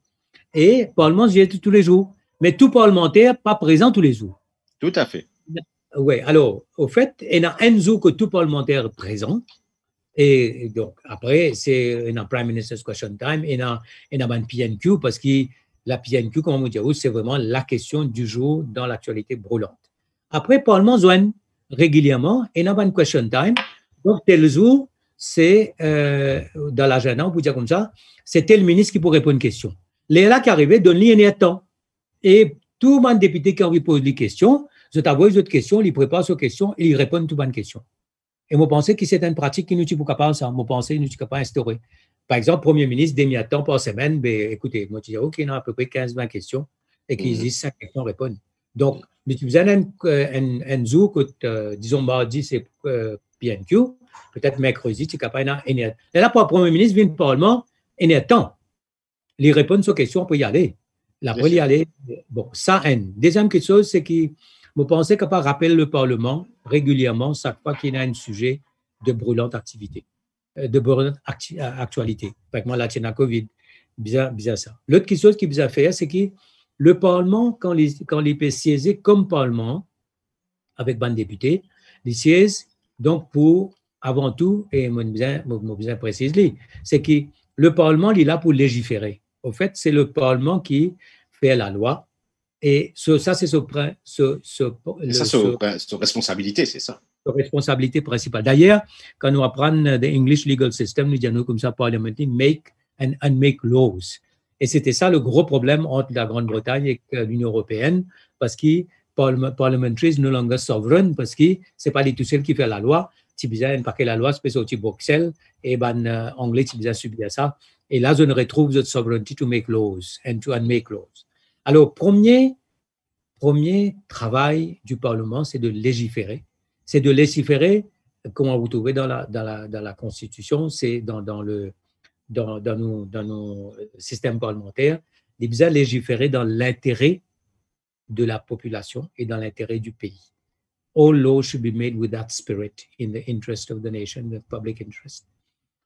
Et Parlement, j'y étais tous les jours. Mais tout parlementaire, pas présent tous les jours. Tout à fait. Oui, alors, au fait, il y a un jour que tout parlementaire est présent. Et donc, après, c'est un Prime Minister's Question Time, il y a un PNQ parce que la PNQ, comme on dit, c'est vraiment la question du jour dans l'actualité brûlante. Après, Parlement joint régulièrement et n'a pas une question time. Donc, tel jour, c'est dans l'agenda, on peut dire comme ça, c'est tel ministre qui pourrait répondre à une question. Les là qui arrivent, donne-lui un temps. Et tout le monde député qui a envie de poser des questions, je t'avoue les autres questions, il prépare ses questions et il répond à toutes les questions. Et moi, je pense que c'est une pratique qui nous est capable ça. Moi, je pense que nous sommes capables d'instaurer. Par exemple, Premier ministre, demi-temps par semaine, ben, écoutez, moi, je dis, OK, il y a à peu près 15-20 questions et qu'ils disent 5 questions répondent. Donc, nous avons un jour que, disons, mardi, c'est PNQ, peut-être mercredi, tu es capable d'en et là, pour le Premier ministre, vient au Parlement, il y a temps. Il répond aux questions, on peut y aller. Là, pour y aller, bon, ça, deuxième chose, c'est que je pensais qu'on rappelle le Parlement régulièrement chaque fois qu'il y a un sujet de brûlante activité, de brûlante actualité. Par exemple, la Chine Covid, bizarre ça. L'autre chose qui bizarre faire, c'est que le Parlement, quand il peut siéger comme Parlement, avec ban députés, il siège donc pour, avant tout, et moi, bien préciser, c'est que le Parlement, il est là pour légiférer. Au fait, c'est le Parlement qui fait la loi. Et ça, c'est sa responsabilité, c'est ça. Sa responsabilité principale. D'ailleurs, quand nous apprenons the English legal system, nous disons comme ça, parliamentary, make and unmake laws. Et c'était ça le gros problème entre la Grande-Bretagne et l'Union européenne, parce que parliamentary is no longer sovereign, parce que ce n'est pas les tout seuls qui font la loi. Si vous avez paquet la loi, c'est sorti Bruxelles, et anglais, si vous avez subi à ça. Et là, je retrouve the sovereignty to make laws and to unmake laws. Alors, premier travail du Parlement, c'est de légiférer. C'est de légiférer, comme vous trouvez dans la Constitution, c'est dans nos systèmes parlementaires, il faut légiférer dans l'intérêt de la population et dans l'intérêt du pays. All laws should be made with that spirit in the interest of the nation, the public interest.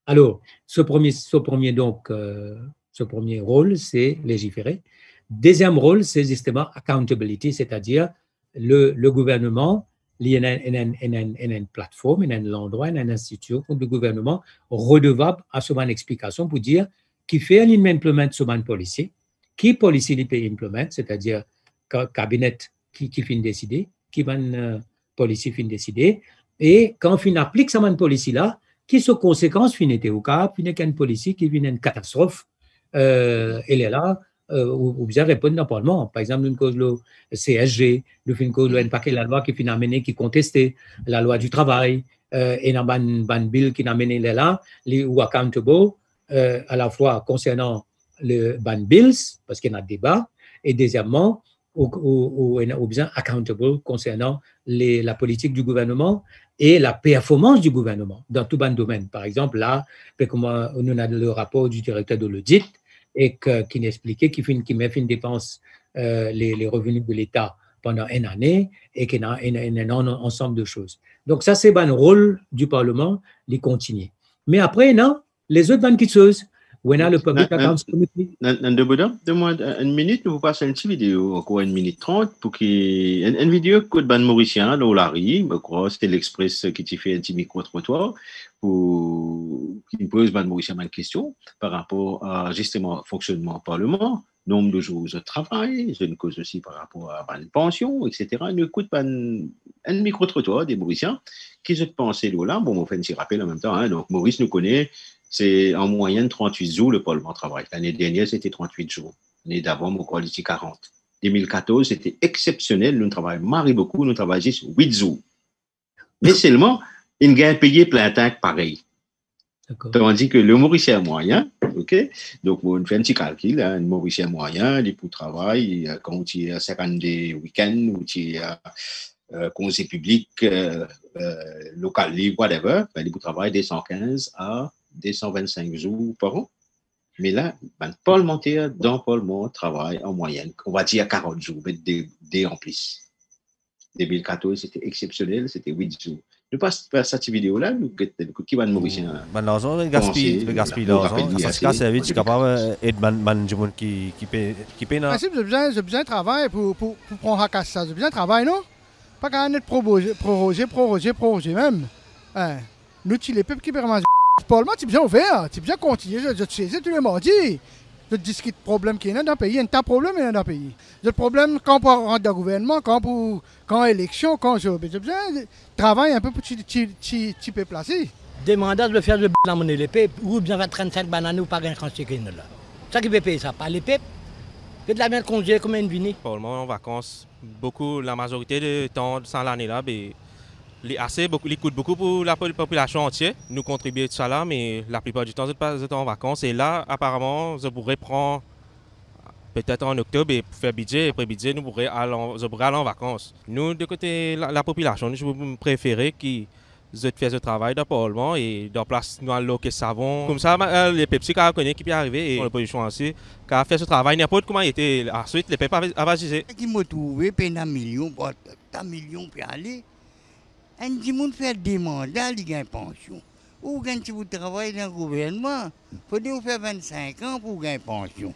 Alors, ce premier rôle, c'est légiférer. Deuxième rôle, c'est justement accountability, c'est-à-dire le gouvernement, il y a une plateforme, il y a un endroit, il y a un institut où le gouvernement redevable à ce une explication pour dire qui fait un implement ce policy, qui policy il peut implement, c'est-à-dire cabinet qui finit décider, qui van policy finit décider, et quand on applique ce policy là, qui sont conséquences finité au cas, finit qu'une policy qui vient une catastrophe, elle est là. Ou bien répondre dans le Parlement. Par exemple, une cause le CSG, une cause le paquet la loi qui finit amené qui contestait la loi du travail, et dans ban bill qui n'a mené là, ou accountable à la fois concernant le ban bills parce qu'il y a un débat, et deuxièmement ou bien accountable concernant la politique du gouvernement et la performance du gouvernement dans tout ban domaine. Par exemple, là, comme on a le rapport du directeur de l'audit et qui expliquait qu'il met une dépense les revenus de l'État pendant une année et qu'il y a un ensemble de choses. Donc ça, c'est le rôle du Parlement, de continuer. Mais après, non, les autres bonnes choses, où on a le Public Accounts Committee. Donne-moi une minute, nous vous passons une petite vidéo, encore 1 minute 30, pour une vidéo que ban Mauricien, là, au Larry, je crois, c'était l'Express qui t'a fait un petit micro-trottoir, qui pose ban Mauricien une question par rapport à justement fonctionnement du Parlement, nombre de jours de travail, c'est une cause aussi par rapport à une pension, etc. Nous écoute un micro-trottoir des Mauriciens qui se pensaient là. Bon, on fait un petit rappel en même temps. Hein, donc, Maurice nous connaît, c'est en moyenne 38 jours le Parlement travaille. L'année dernière, c'était 38 jours. L'année d'avant, mon crois, c'était 40. 2014, c'était exceptionnel. Nous travaillons beaucoup, nous travaillons juste 8 jours. Mais seulement, il gagne payé plein temps pareil. Tandis que le Mauricien moyen, ok, donc on fait un petit calcul, hein, le Mauricien moyen, il pour travail, quand il y a 50 des week-ends, ou il y a conseil public, local libre, whatever, ben, il pour travail des 115 à 225 jours par an. Mais là, ben, parlementaire dans le Parlement travaille en moyenne, on va dire 40 jours, mais des en plus. 2014, c'était exceptionnel, c'était 8 jours. Nous passons par cette vidéo-là, nous qui va nous Mauricien. Ben l'argent, le gaspille l'argent. Ça se casse vite, c'est capable d'être qui paye. J'ai besoin de travail pour prendre à casse ça. J'ai besoin de travail, non? Pas qu'à être proroger même. Nous, les peuples qui permettent. Parlement, tu es bien ouvert, tu es bien continué, je te sais tous les mardis. je discute problème qui est dans le pays, il y a un problème dans le pays. Le problème, quand on rentre dans le gouvernement, quand élection, quand j'ai besoin de travail un peu pour tu peux placer. Des mandats de faire de la monnaie les pépes, ou bien 35 bananes ou pas gain quand c'est là. Ça qui peut payer ça, pas les pépes. Que de la merde congé comme une vini. Pour le moment, en vacances, beaucoup, la majorité du temps sans l'année là, il coûte beaucoup pour la population entière. Nous contribuons à ça là, mais la plupart du temps, je suis en vacances. Et là, apparemment, je pourrais prendre peut-être en octobre et faire budget, pré-budget, je pourrais aller en vacances. Nous, de côté la population, je préférais qu'ils fassent le travail dans le Parlement et dans place nous allons que savon. Comme ça, les Pepsi qui connaissent qui peut arriver et l'opposition aussi, qui a fait ce travail, n'importe comment il était. Ensuite, les Pepsi avaient gisé. Qui m'a trouvé, peine un million pour aller. Un petit monde fait des mandats, il gagne pension. Ou quand vous travaillez dans le gouvernement, il faut faire 25 ans pour gagner pension.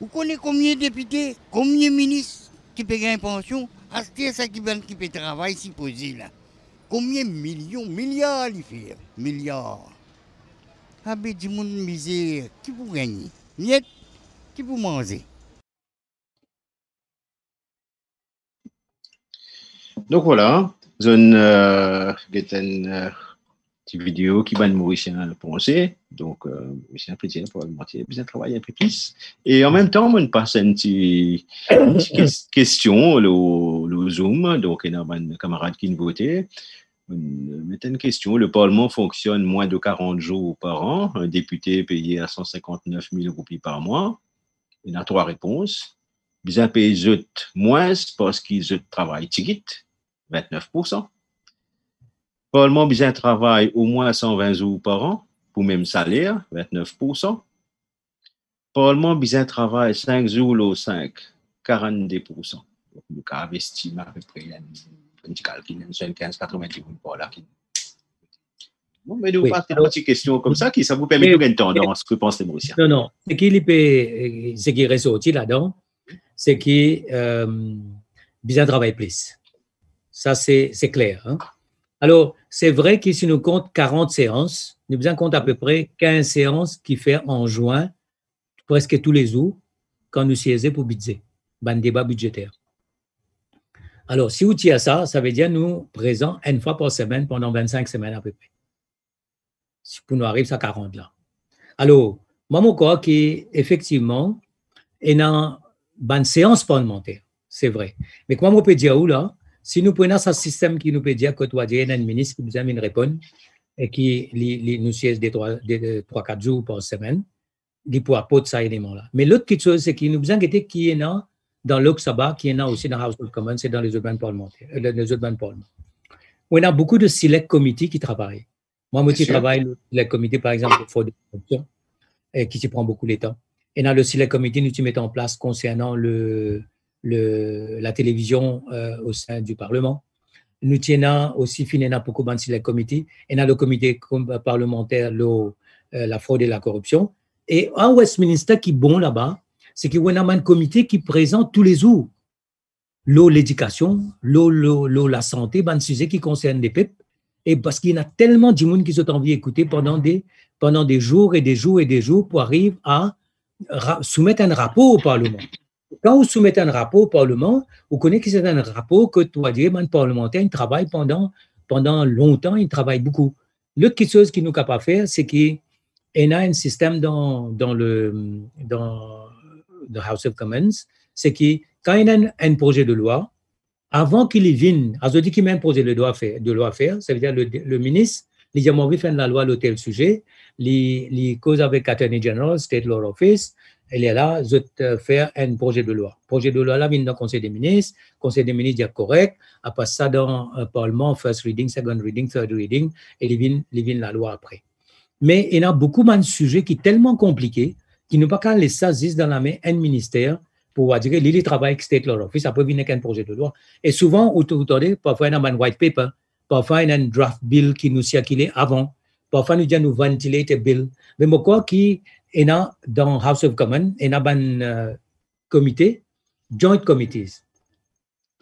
Vous connaissez combien de députés, combien de ministres qui peuvent gagner pension? C'est ça qui peut travailler si posé là. Combien de millions, milliards il fait? Milliards. Ah ben du monde misère, qui vous gagner? Niet, qui vous manger? Donc voilà, une petite vidéo qui va nous Mauricien penser. Donc, c'est un plaisir pour augmenter, bien travailler un peu plus. Et en même temps, on passe une petite question, le Zoom. Donc, il y a un camarade qui nous votait. On met une question. Le Parlement fonctionne moins de 40 jours par an. Un député payé à 159 000 roupies par mois. Il y a 3 réponses. Bien payé moins parce qu'ils travaillent ticket, 29%. Parlement bien travaille au moins 120 jours par an pour même salaire, 29%. Parlement bien travaille 5 jours au 5, 42%. Donc, le cas estime à peu près un petit calcul, 75-90 jours par là. Bon, mais nous passons des petites questions comme ça qui ça vous permet de gagner tendance, que pensent les Mauriciens? Non. Ce qui ressorti là-dedans, c'est que bien travaille plus. Ça, c'est clair. Hein? Alors, c'est vrai que si nous comptons 40 séances, nous besoin compte à peu près 15 séances qui fait en juin, presque tous les jours, quand nous siégeons pour budget, un débat budgétaire. Alors, si vous tirez ça, ça veut dire nous présents une fois par semaine pendant 25 semaines à peu près. Pour nous arriver à 40 là. Alors, moi, je crois qu'effectivement, il y a une séance parlementaire, c'est vrai. Mais comment on peut dire où là? Si nous prenons ce système qui nous peut dire que tu as un ministre qui nous amène répondre et qui nous siège des 3-4 jours par semaine, il peut apporter ça élément-là. Mais l'autre chose, c'est qu'il nous besoin de qui est dans Lok Sabha, qui est aussi dans House of Commons et dans les urbains parlementaires. On a beaucoup de select committee qui travaillent. Moi, je travaille le comité, par exemple, pour de corruption, qui se prend beaucoup de temps. Et dans le select committee, nous mettons en place concernant la télévision au sein du Parlement. Nous tenons aussi finalement beaucoup de select committee. Et dans le comité parlementaire, la fraude et la corruption. Et en Westminster, qui est bon là-bas, c'est qu'il y a un comité qui présente tous les jours l'éducation, la santé, un sujet qui concerne les peuples. Et parce qu'il y a tellement de monde qui sont envie d'écouter pendant des jours et des jours et des jours pour arriver à soumettre un rapport au Parlement. Quand vous soumettez un rapport au Parlement, vous connaissez que c'est un rapport que tu vas dire, un parlementaire, il travaille pendant longtemps, il travaille beaucoup. L'autre chose qu'il nous est capable de faire, c'est qu'il y a un système dans le House of Commons, c'est que quand il y a un projet de loi, avant qu'il y vienne, à ce qu'il met un projet de loi à faire, ça veut dire le ministre, il dit, on veut faire la loi à tel sujet, les causes avec Attorney General, State Law Office, elle est là, je vais faire un projet de loi. Le projet de loi là vient dans le Conseil des ministres dit correct, après ça dans le Parlement, first reading, second reading, third reading, et il vient la loi après. Mais il y a beaucoup de sujets qui sont tellement compliqués qu'il ne peut pas laisser ça juste dans la main un ministère pour dire qu'il travaille avec State Law Office, après venir avec un projet de loi. Et souvent, parfois il y a un white paper, parfois il y a un draft bill qui nous circulait avant, parfois nous ventilate bill. Mais je crois qu'il y a dans House of Commons, il y a un comité, joint committees,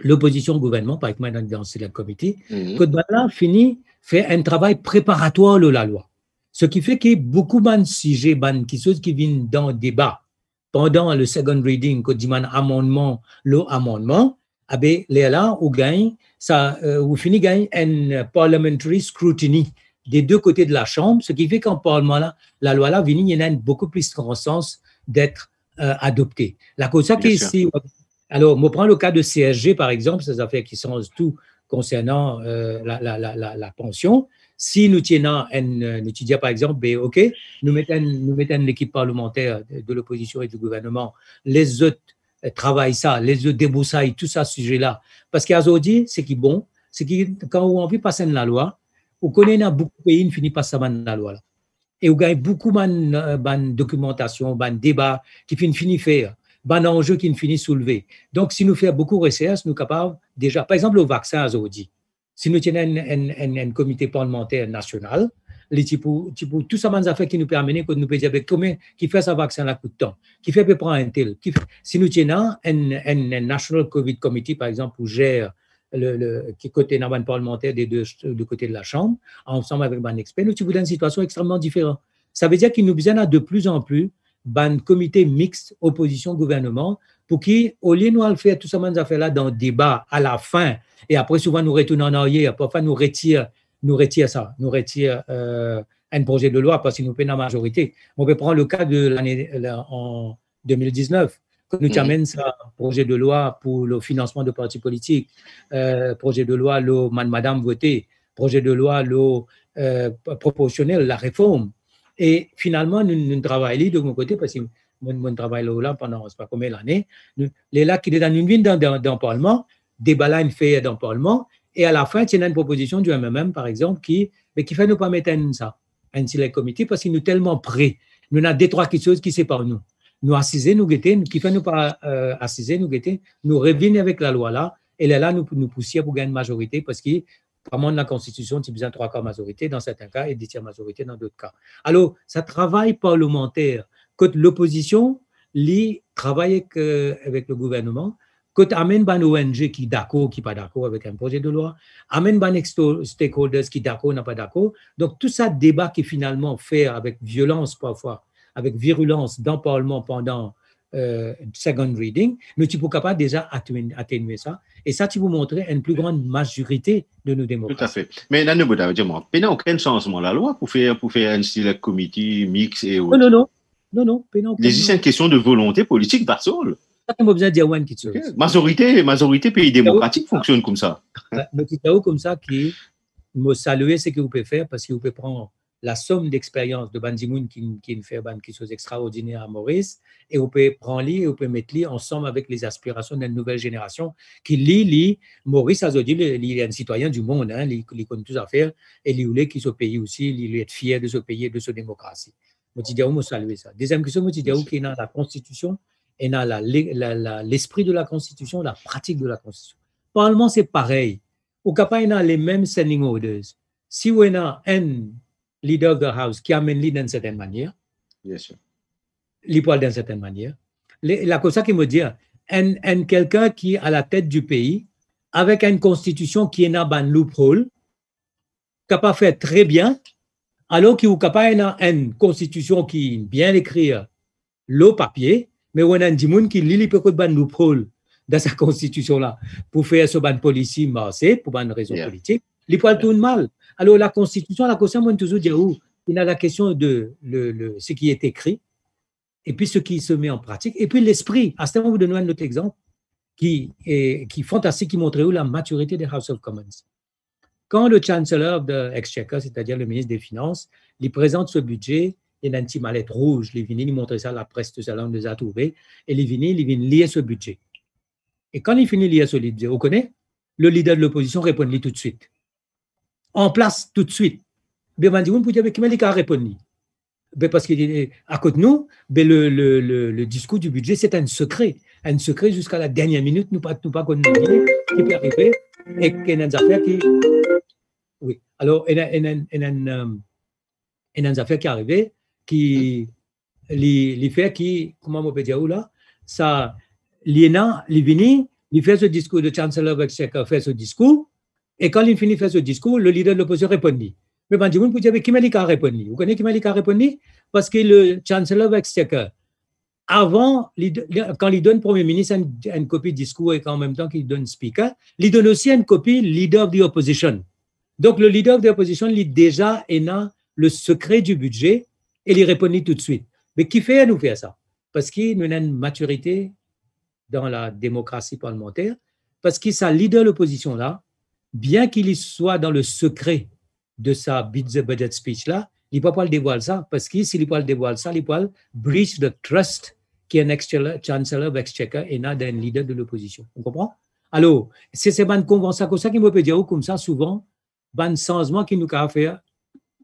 l'opposition au gouvernement, par exemple dans ce comité, que là finit fait un travail préparatoire de la loi. Ce qui fait que beaucoup de sujets, qui sont qui viennent dans le débat pendant le second reading, quand dit amendement, l'amendement, là, on gagne, ça, on finit gagne un parliamentary scrutiny des deux côtés de la Chambre, ce qui fait qu'en Parlement, là, la loi là, il y en a beaucoup plus de chances d'être adoptée. La cause ça qui est ici, alors, on prend le cas de CSG, par exemple, ces affaires qui sont tout concernant la pension. Si nous tenons un étudiant, par exemple, ben, OK, nous mettons l'équipe parlementaire de l'opposition et du gouvernement, les autres travaillent ça, les autres débroussaillent tout ça, ce sujet-là. Parce qu'aujourd'hui, c'est qui bon, c'est que quand on veut passer la loi, on connaît beaucoup de pays qui finissent par passer la loi. Là. Et on gagne beaucoup de documentation, de débats qui finissent faire, de enjeux qui finissent soulever. Donc, si nous faisons beaucoup de recherches, nous sommes capables déjà, par exemple, le vaccin aujourd'hui. Si nous tenons un comité parlementaire national, tout ça, c'est affaires qui nous permettent de nous dire comment qui fait ce vaccin-là coûte de temps, qui fait prendre un tel. Si nous tenons un National COVID Committee, par exemple, où gère qui côté parlementaire des deux côtés de la Chambre, ensemble avec un expert, nous sommes dans une situation extrêmement différente. Ça veut dire qu'il nous besoin de plus en plus d'un comité mixte opposition-gouvernement pour qui, au lieu de nous faire tout ça, ces affaires-là dans le débat à la fin, et après souvent nous retournons en arrière, parfois nous retire un projet de loi parce qu'il nous paie la majorité. On peut prendre le cas de l'année en 2019, que nous amène ça, projet de loi pour le financement de partis politiques, projet de loi, madame voté, projet de loi, proportionnel, la réforme. Et finalement, nous travaillons de mon côté parce que mon travail là pendant, je ne sais pas combien d'années, les là qui sont dans une ville dans le Parlement, débat là, une fait dans le Parlement, et à la fin, il y a une proposition du MMM, par exemple, qui fait nous pas mettre un select committee parce qu'il nous tellement prêt. Nous avons deux, trois choses qui séparent nous. Nous assiser, nous guetter, qui fait nous pas assiser, nous guetter, nous revenir avec la loi là, et là, nous pousser pour gagner une majorité parce que, par la Constitution, tu as besoin de 3 quarts majorité dans certains cas et 2 tiers majorité dans d'autres cas. Alors, ça travail parlementaire. Quand l'opposition travaille avec le gouvernement, quand amène une ONG qui est d'accord, qui n'est pas d'accord avec un projet de loi, amène des stakeholders qui sont d'accord, n'a pas d'accord. Donc, tout ça débat qui finalement fait avec violence parfois, avec virulence dans le Parlement pendant second reading, nous sommes capables déjà d'atténuer ça. Et ça, tu vous montrer une plus grande majorité de nos démocraties. Tout à fait. Mais là, nous dis-moi, il n'y a aucun changement la loi pour faire un select committee mix et autres. Non. C'est une question de volonté politique, that's all. Majorité pays démocratique fonctionne comme ça. Mais c'est comme ça qui me saluer ce que vous pouvez faire parce que vous pouvez prendre la somme d'expérience de Bandimoun qui fait quelque chose d'extraordinaire à Maurice et vous pouvez prendre et vous pouvez mettre ensemble avec les aspirations d'une nouvelle génération qui lit Maurice a dit il est un citoyen du monde, hein, il connaît toutes les affaires et il voulait qu'il soit pays aussi, il est fier de ce pays et de sa démocratie. Je me saluer ça. Deuxième question, je dis qui est dans la Constitution et dans l'esprit de la Constitution, la pratique de la Constitution. Parlement, c'est pareil. Au cas il y a les mêmes standing orders. Si on a un leader of the House qui amène l'idée d'une certaine manière, bien sûr, il parle d'une certaine manière. La chose qui me dit, quelqu'un qui est à la tête du pays, avec une constitution qui est un loophole, capable de faire très bien, alors qu'il est capable une constitution qui est bien écrite, le papier, mais on a un monde qui lit peu de loophole dans sa constitution-là pour faire ce ban policy marché, pour une raison politique, il parle tout mal. Alors, la Constitution, moi, toujours dire il y a la question de ce qui est écrit, et puis ce qui se met en pratique, et puis l'esprit. À ce moment, vous donnez un autre exemple qui est fantastique, qui montre où la maturité des House of Commons. Quand le Chancellor de Exchequer, c'est-à-dire le ministre des Finances, il présente ce budget, il y a une petite mallette rouge, il vient montrer ça à la presse, tout ça, on les a trouvés, et il vient lire ce budget. Et quand il finit de lire ce budget, vous connaissez, le leader de l'opposition répond tout de suite. En place tout de suite. Bien, on dit, vous pouvez dire, comment il a répondu? Parce qu'à côté de nous, le discours du budget, c'est un secret jusqu'à la dernière minute, nous pas qu'on qui peut arriver, et qu'il y a des affaires qui. Oui, alors, il y a des affaires qui arrivent, qui. Les faits qui, comment on peut dire, là, ça, l'INA, il fait ce discours, le Chancellor of Exchequer fait ce discours, et quand il finit de faire ce discours, le leader de l'opposition répondit. Mais ben, vous dire, qui m'a dit qu'à répondre? Vous connaissez qui m'a dit qu'à répondre? Parce que le Chancellor of Exchequer, avant, quand il donne Premier ministre une copie de discours et qu'en même temps qu'il donne speaker, il donne aussi une copie leader of the opposition. Donc, le leader of the opposition, il déjà a le secret du budget et il répond tout de suite. Mais qui fait nous faire ça? Parce qu'il y a une maturité dans la démocratie parlementaire, parce que sa leader de l'opposition là, bien qu'il soit dans le secret de sa budget speech là, il ne peut pas le dévoiler ça, parce que s'il ne peut pas le dévoiler ça, il peut breach the trust qui est un chancellor of exchequer et n'a d'un leader de l'opposition. On comprend? Alors, c'est une convention comme ça qui me peut dire comme ça souvent, un changement qui nous a fait,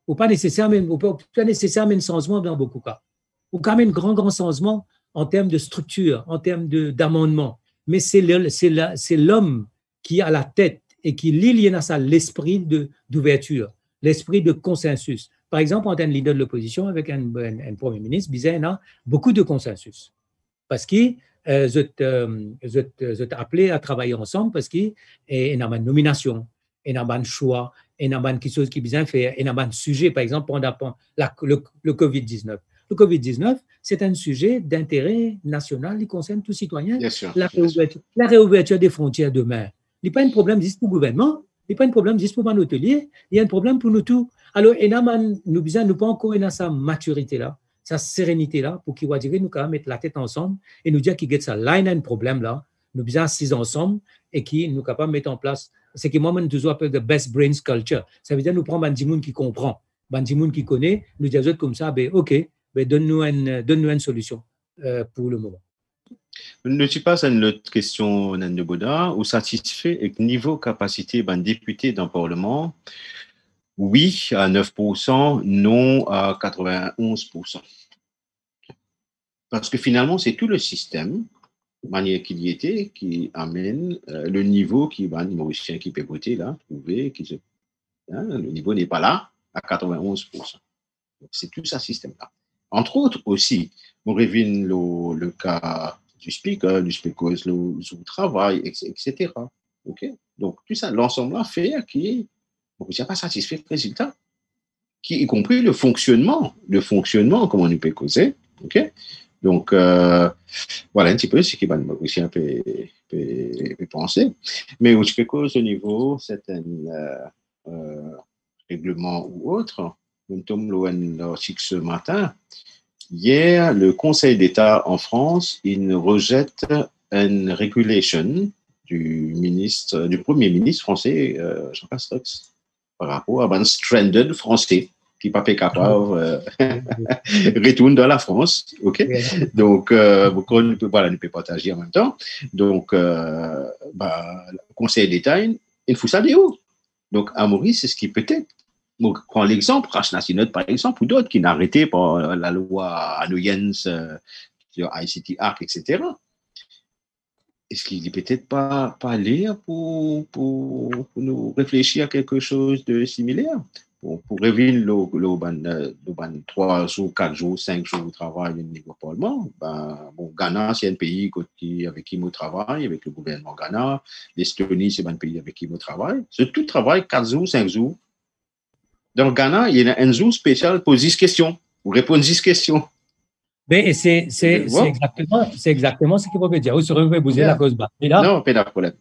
ou pas nécessairement un changement dans beaucoup de cas, ou quand même un grand changement en termes de structure, en termes d'amendement. Mais c'est l'homme qui a la tête et qui lie à ça l'esprit d'ouverture, l'esprit de consensus. Par exemple, en tant que leader de l'opposition, avec un Premier ministre, il y a beaucoup de consensus. Parce que je appelé à travailler ensemble parce qu'il y a une nomination, il y a un choix, il y a quelque chose qui est bien fait, il y a un sujet, par exemple, pendant le Covid-19. Le Covid-19, c'est un sujet d'intérêt national qui concerne tous les citoyens. Bien sûr. La réouverture des frontières demain. Il n'y a pas un problème juste pour le gouvernement, il n'y a pas un problème juste pour un hôtelier, il y a un problème pour nous tous. Alors, nous ne pas encore dans sa maturité-là, sa sérénité-là, pour qu'il va dire, nous quand même mettre la tête ensemble et nous dire qu'il y a ça, là, il y a un problème-là, nous besoin assis ensemble et qui nous capables de mettre en place, c'est que moi, je toujours appelle the best brains culture. Ça veut dire nous prendre un petit monde qui comprend, un petit monde qui connaît, nous dire comme ça, ben, OK, ben, donne-nous une solution pour le moment. Ne suis pas à une autre question, Nande Boda, ou satisfait avec niveau capacité d'un député dans le Parlement? Oui à 9%, non à 91%. Parce que finalement, c'est tout le système, de manière qu'il y était, qui amène le niveau qui va, les Mauriciens qui peut voter là, trouver le niveau n'est pas là à 91%. C'est tout ce système-là. Entre autres aussi, on revient le cas du speaker, le travail, etc. Okay? Donc, tout ça, l'ensemble-là fait qu'il n'y a pas satisfait le résultat, y compris le fonctionnement, comment on peut causer. Okay? Donc, voilà un petit peu ce qui va aussi un peu penser. Mais où je peux causer au niveau certains règlements ou autres, nous sommes l'article ce matin. Hier, le Conseil d'État en France, il rejette une régulation du Premier ministre français, Jean Castex, par rapport à un stranded français qui n'est pas capable de retourner dans la France. OK? Donc, on ne peut pas agir en même temps. Donc, le Conseil d'État, il faut ça de haut. Donc, à Maurice, c'est ce qui peut-être. Donc, prends l'exemple, Rache National, par exemple, ou d'autres qui n'ont arrêté par la loi Anoyens sur ICT Act, etc. Est-ce qu'il n'est peut-être pas allé pour nous réfléchir à quelque chose de similaire? Pour revenir le 3 jours, 4 jours, 5 jours de travail au niveau Parlement, Ghana, c'est un pays avec qui on travaille, avec le gouvernement Ghana. L'Estonie, c'est un pays avec qui on travaille. C'est tout travail, 4 jours, 5 jours. Dans le Ghana, il y a un jour spécial pour 10 questions, pour répondre 10 questions. Mais c'est exactement ce qu'il faut dire. Vous serez poser la cause bas. Non, pas de problème.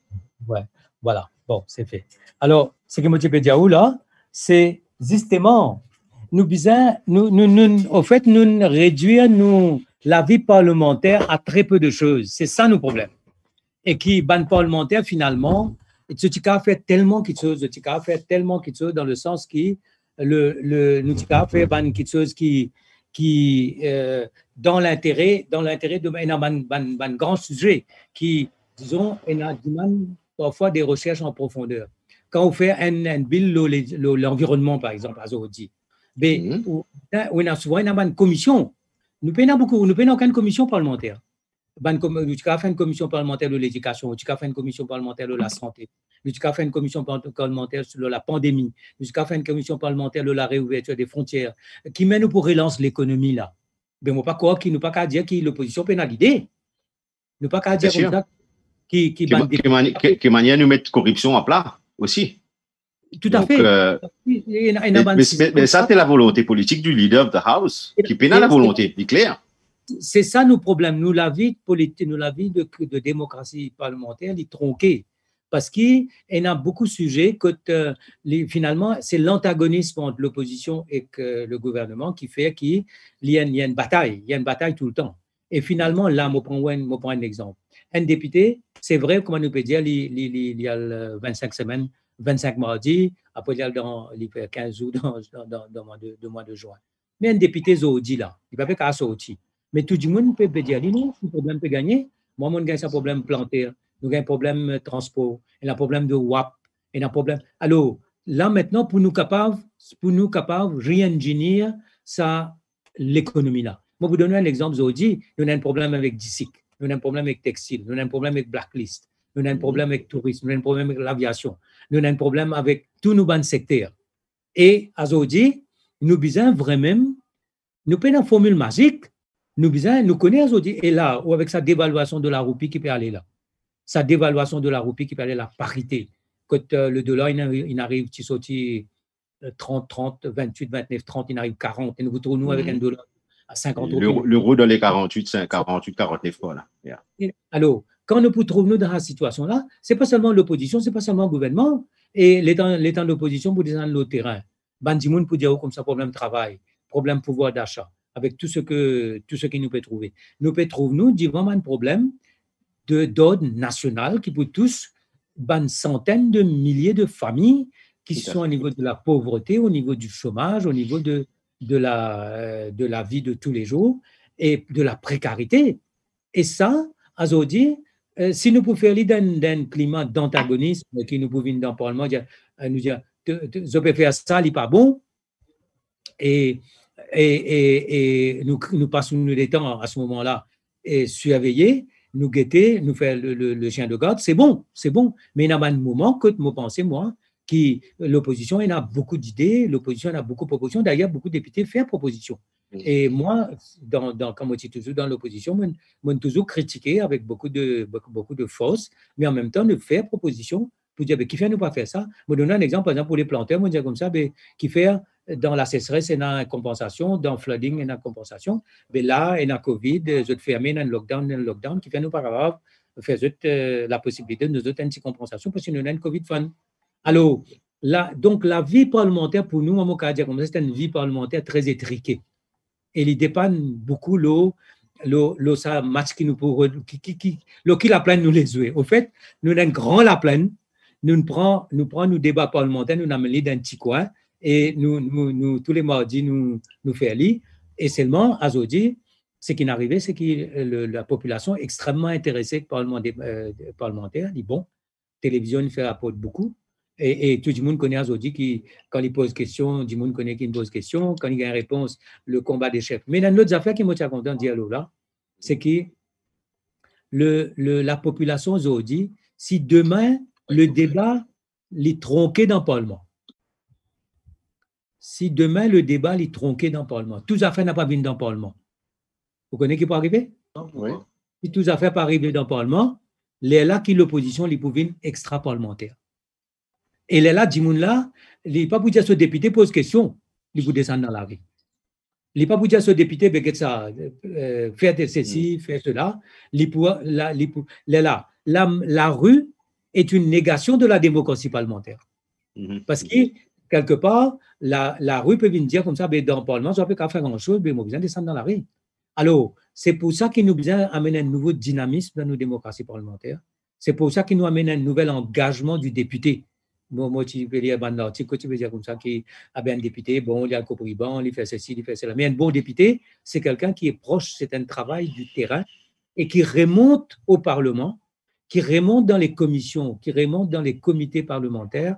Ouais, voilà, bon, c'est fait. Alors, ce que je peux dire là, c'est justement, nous réduire la vie parlementaire à très peu de choses. C'est ça nos problèmes. Et qui, ban parlementaire, finalement, tu as fait tellement quelque chose dans le sens qui nous avons fait quelque chose qui dans l'intérêt de un grand sujet qui, disons, demande parfois des recherches en profondeur. Quand on fait un bill l'environnement, par exemple, à Zoodi, on a souvent une commission. Nous payons aucune commission parlementaire. Tu as fait une commission parlementaire de l'éducation, tu as fait une commission parlementaire de la santé, tu as fait une commission parlementaire sur la pandémie, tu as fait une commission parlementaire de la réouverture des frontières, qui mène pour relancer l'économie là. Mais on ne peut pas dire que l'opposition pénalisée. Ne pas dire comme ça qui manière nous mettre corruption à plat aussi. Tout à Donc, fait. Mais ça, c'est la volonté politique du leader of the House, qui peine la volonté, c'est clair. C'est ça nos problèmes. Nous, la vie politique, nous, la vie de démocratie parlementaire, elle est tronquée. Parce qu'il y a beaucoup de sujets que finalement, c'est l'antagonisme entre l'opposition et le gouvernement qui fait qu'il y a une bataille. Il y a une bataille tout le temps. Et finalement, là, je prends un exemple. Un député, c'est vrai, comme on peut dire, il y a 25 semaines, 25 mardis, après il fait 15 jours dans le mois de juin. Mais un député Zodi, là, il ne peut pas sortir. Mais tout le monde peut dire, non, le problème peut gagner. Moi, on gagne un problème plantaire, nous avons un problème transport, il y a un problème de WAP, il y a un problème. Alors, là, maintenant, pour nous capables de réingénier l'économie là. Moi, vous donner un exemple, Zodi, nous avons un problème avec DICIC, nous avons un problème avec textile, nous avons un problème avec Blacklist, nous avons un problème avec tourisme, nous avons un problème avec l'aviation, nous avons un problème avec tous nos bons secteurs. Et à Zodi, nous besoin vraiment, nous prenons une formule magique, nous connaissons Zodi, et là, ou avec sa dévaluation de la roupie qui peut aller là, sa dévaluation de la roupie qui peut aller la parité, quand le dollar, il arrive, il sortit 30, 28, 29, 30, il arrive 40, et nous vous trouvons avec un dollar à 50 euros. L'euro dans les 48, 49 fois là. Yeah. Alors, quand nous nous trouvons dans cette situation-là, ce n'est pas seulement l'opposition, ce n'est pas seulement le gouvernement, et les temps d'opposition pour descendre le terrain. Bandimoun pour dire comme ça, problème de travail, problème pouvoir d'achat, avec tout ce qui nous peut trouver. Nous peut trouver, nous, vraiment un problème d'ordre national qui peut tous une centaine de milliers de familles qui sont au niveau de la pauvreté, au niveau du chômage, au niveau de la vie de tous les jours et de la précarité. Et ça, Azodi, si nous pouvons faire d'un climat d'antagonisme qui nous pouvons dans le Parlement nous dire je peux faire ça, il n'est pas bon, et nous passons le temps à ce moment-là et surveiller, nous guetter, nous faire le chien de garde, c'est bon, mais il y a un moment que je pense, moi, l'opposition, il y a beaucoup d'idées, l'opposition, il y a beaucoup de propositions, d'ailleurs, beaucoup de députés font propositions. Et moi, comme je suis toujours dans l'opposition, je toujours critiqué avec beaucoup de force, mais en même temps, de faire propositions pour dire, qui fait ne pas faire ça? Je donne un exemple, par exemple, pour les planteurs, je dire comme ça, qui fait dans la sécheresse, il y a une compensation, dans le flooding, il y a une compensation, mais là, il y a Covid, je te ferme, il y a un lockdown, qui fait nous pas grave, faire la possibilité de nous donner une petite compensation parce que nous avons une Covid fun. Alors, donc la vie parlementaire pour nous, on peut dire comme ça, c'est une vie parlementaire très étriquée. Et il dépend beaucoup ça match qui nous pour qui la plaine nous les jouer. Au fait, nous avons un grand la plaine, nous prenons nos débats parlementaires, nous amenons dans un petit coin et nous tous les mardis nous faisons lire. Et seulement à Zodi, ce qui est arrivé, c'est que la population est extrêmement intéressée par le parlementaire. Dit bon, télévision il fait rapport beaucoup. Et tout le monde connaît Azodi qui, quand il pose question, tout le monde connaît qu'il pose question, quand il y a une réponse, le combat des chefs. Mais dans d'autres affaires qui m'ont été content de dire là, c'est que la population Azodi, si demain le débat est tronqué dans le Parlement, si demain le débat est tronqué dans le Parlement, toutes les affaires n'ont pas vu dans le Parlement, vous connaissez qui peut arriver? Oui. Si toutes les affaires pas arriver dans le Parlement, les là qui l'opposition, les pouvaient extra-parlementaire. Et là, Dimoun-là, il n'est pas pour dire ce député pose question, il vous descend dans la rue. Il n'est pas pour dire ce député, faire ceci, faire cela. La rue est une négation de la démocratie parlementaire. Parce que, quelque part, la rue peut venir dire comme ça, dans le Parlement, ça ne peut pas faire grand-chose, mais on a besoin de descendre dans la rue. Alors, c'est pour ça qu'il nous besoin d'amener un nouveau dynamisme dans nos démocraties parlementaires. C'est pour ça qu'il nous amène un nouvel engagement du député. Moi, tu peux lire un article, tu peux dire comme ça, qu'il a un député, bon, il a un copriban, il fait ceci, il fait cela. Mais un bon député, c'est quelqu'un qui est proche, c'est un travail du terrain et qui remonte au Parlement, qui remonte dans les commissions, qui remonte dans les comités parlementaires,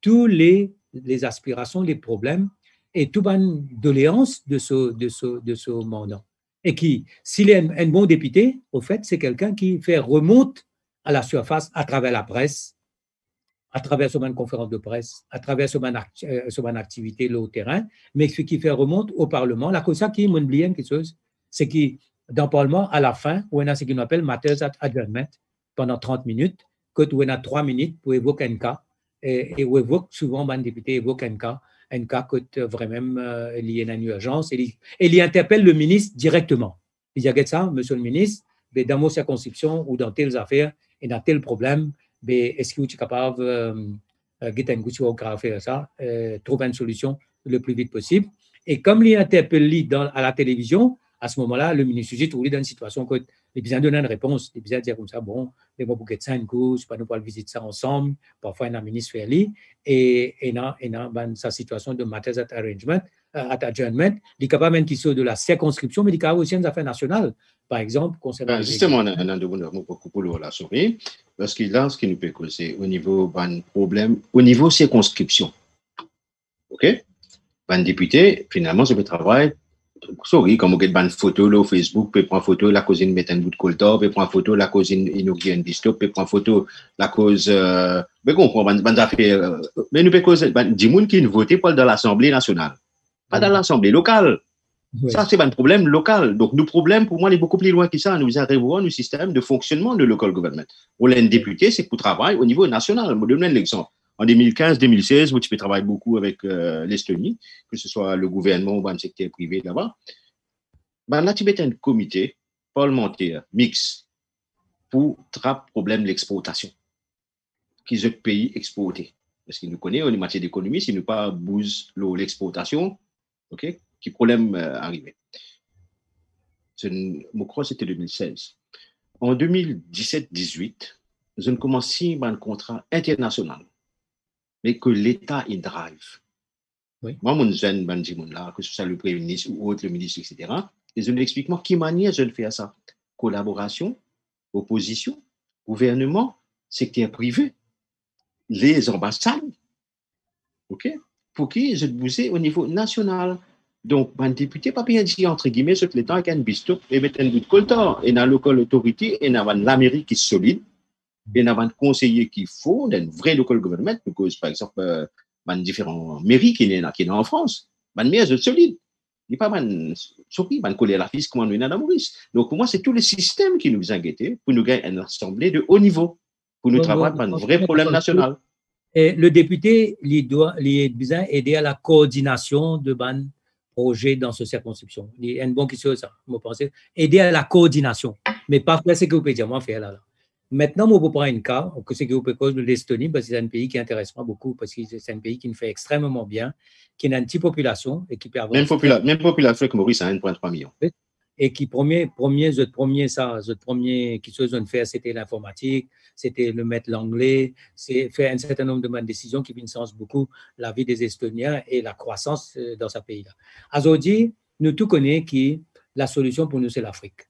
tous les aspirations, les problèmes et toute une doléance de ce mandat. Et qui, s'il est un bon député, au fait, c'est quelqu'un qui fait remonte à la surface à travers la presse, à travers son conférence de presse, à travers son activité au terrain, mais ce qui fait remonte au Parlement. La chose qui m'oublie quelque chose, c'est que dans le Parlement, à la fin, on a ce qu'on appelle matters at adjournment pendant 30 minutes, quand on a 3 minutes pour évoquer un cas, et on évoque souvent, les députés évoquent un cas qui est vraiment lié à une urgence, et il interpelle le ministre directement. Il dit, regarde ça, monsieur le ministre, dans mon circonscription ou dans telles affaires, et dans tel problème, est-ce que vous êtes capable de ça, trouver une solution le plus vite possible. Et comme il interpelle à la télévision, à ce moment-là, le ministre est trouvé dans une situation où il a besoin de donner une réponse. Il a besoin de dire comme ça, bon, les mots pour que ça, c'est pas nous pour visiter ça ensemble, parfois il y a un ministre fait et dans sa situation de matters at arrangement, adjournment, il est capable même qu'il soit de la circonscription, mais il est capable aussi des affaires nationales, par exemple, concernant. Justement, on a beaucoup pour la souris, parce que là, ce qui nous peut causer au niveau problème, au niveau circonscription. OK? Un député, finalement, je vais travailler. Sorry, comme on get une photo là, au Facebook, peut prendre photo, la cause une mettre un bout de coltor, peut prendre photo, la cause inaugure une bistop, peut prendre photo, la cause, mais comprend, mais nous peut causer, du monde qui ne votait pas dans l'Assemblée nationale, pas dans l'Assemblée locale. Oui. Ça, c'est un problème local. Donc, nos problèmes, pour moi, il est beaucoup plus loin que ça. Nous arrivons au système de fonctionnement de local government. Pour les députés, c'est pour travailler au niveau national. Je donne un exemple. En 2015-2016, où tu peux travailler beaucoup avec l'Estonie, que ce soit le gouvernement ou le secteur privé là-bas. Là, tu mets un comité parlementaire mixte pour traiter le problème de l'exportation. Qu'ils ont pays exportés. Parce qu'ils nous connaissent en matière d'économie, si nous pas bousent l'exportation, ok, qui problème arrivé. Je crois que c'était 2016. En 2017-18, nous avons commencé un contrat international, mais que l'État il drive. Oui. Moi, mon jeune là, que ce soit le Premier ministre ou autre, le ministre, etc., ils ont expliqué moi qui manière je fais ça. Collaboration, opposition, gouvernement, secteur privé, les ambassades, ok, pour qui je bouger au niveau national. Donc, un député, pas bien dit, entre guillemets, ce que l'État a un bistoup et mettre un bout de coltor. Et dans la local autorité, et dans l'Amérique qui est solide, et dans un conseiller qui faut, dans une vraie local government, parce par exemple, dans différents mairies qui sont en France, dans maire est solide. Il n'y a pas de surpris, de coller la fille comme on est dans Maurice. Donc, pour moi, c'est tout le système qui nous a guettés pour nous gagner une assemblée de haut niveau, pour nous travailler par un vrai problème national. Et le député, il doit besoin aider à la coordination de ban projet dans cette circonscription. Il y a une bonne question, ça, je pense. Aider à la coordination, mais pas faire ce que vous pouvez dire, moi, faire là. Maintenant, je vais prendre un cas, que c'est que vous pouvez cause de l'Estonie, parce que c'est un pays qui intéresse moi beaucoup, parce que c'est un pays qui nous fait extrêmement bien, qui a une petite population et qui peut avoir. Même population que Maurice a 1,3 million. Et qui premier qui se zone faire, c'était l'informatique, c'était le mettre l'anglais, c'est faire un certain nombre de décisions qui influencent beaucoup la vie des Estoniens et la croissance dans ce pays-là. Aujourd'hui, nous tous connaissons que la solution pour nous, c'est l'Afrique.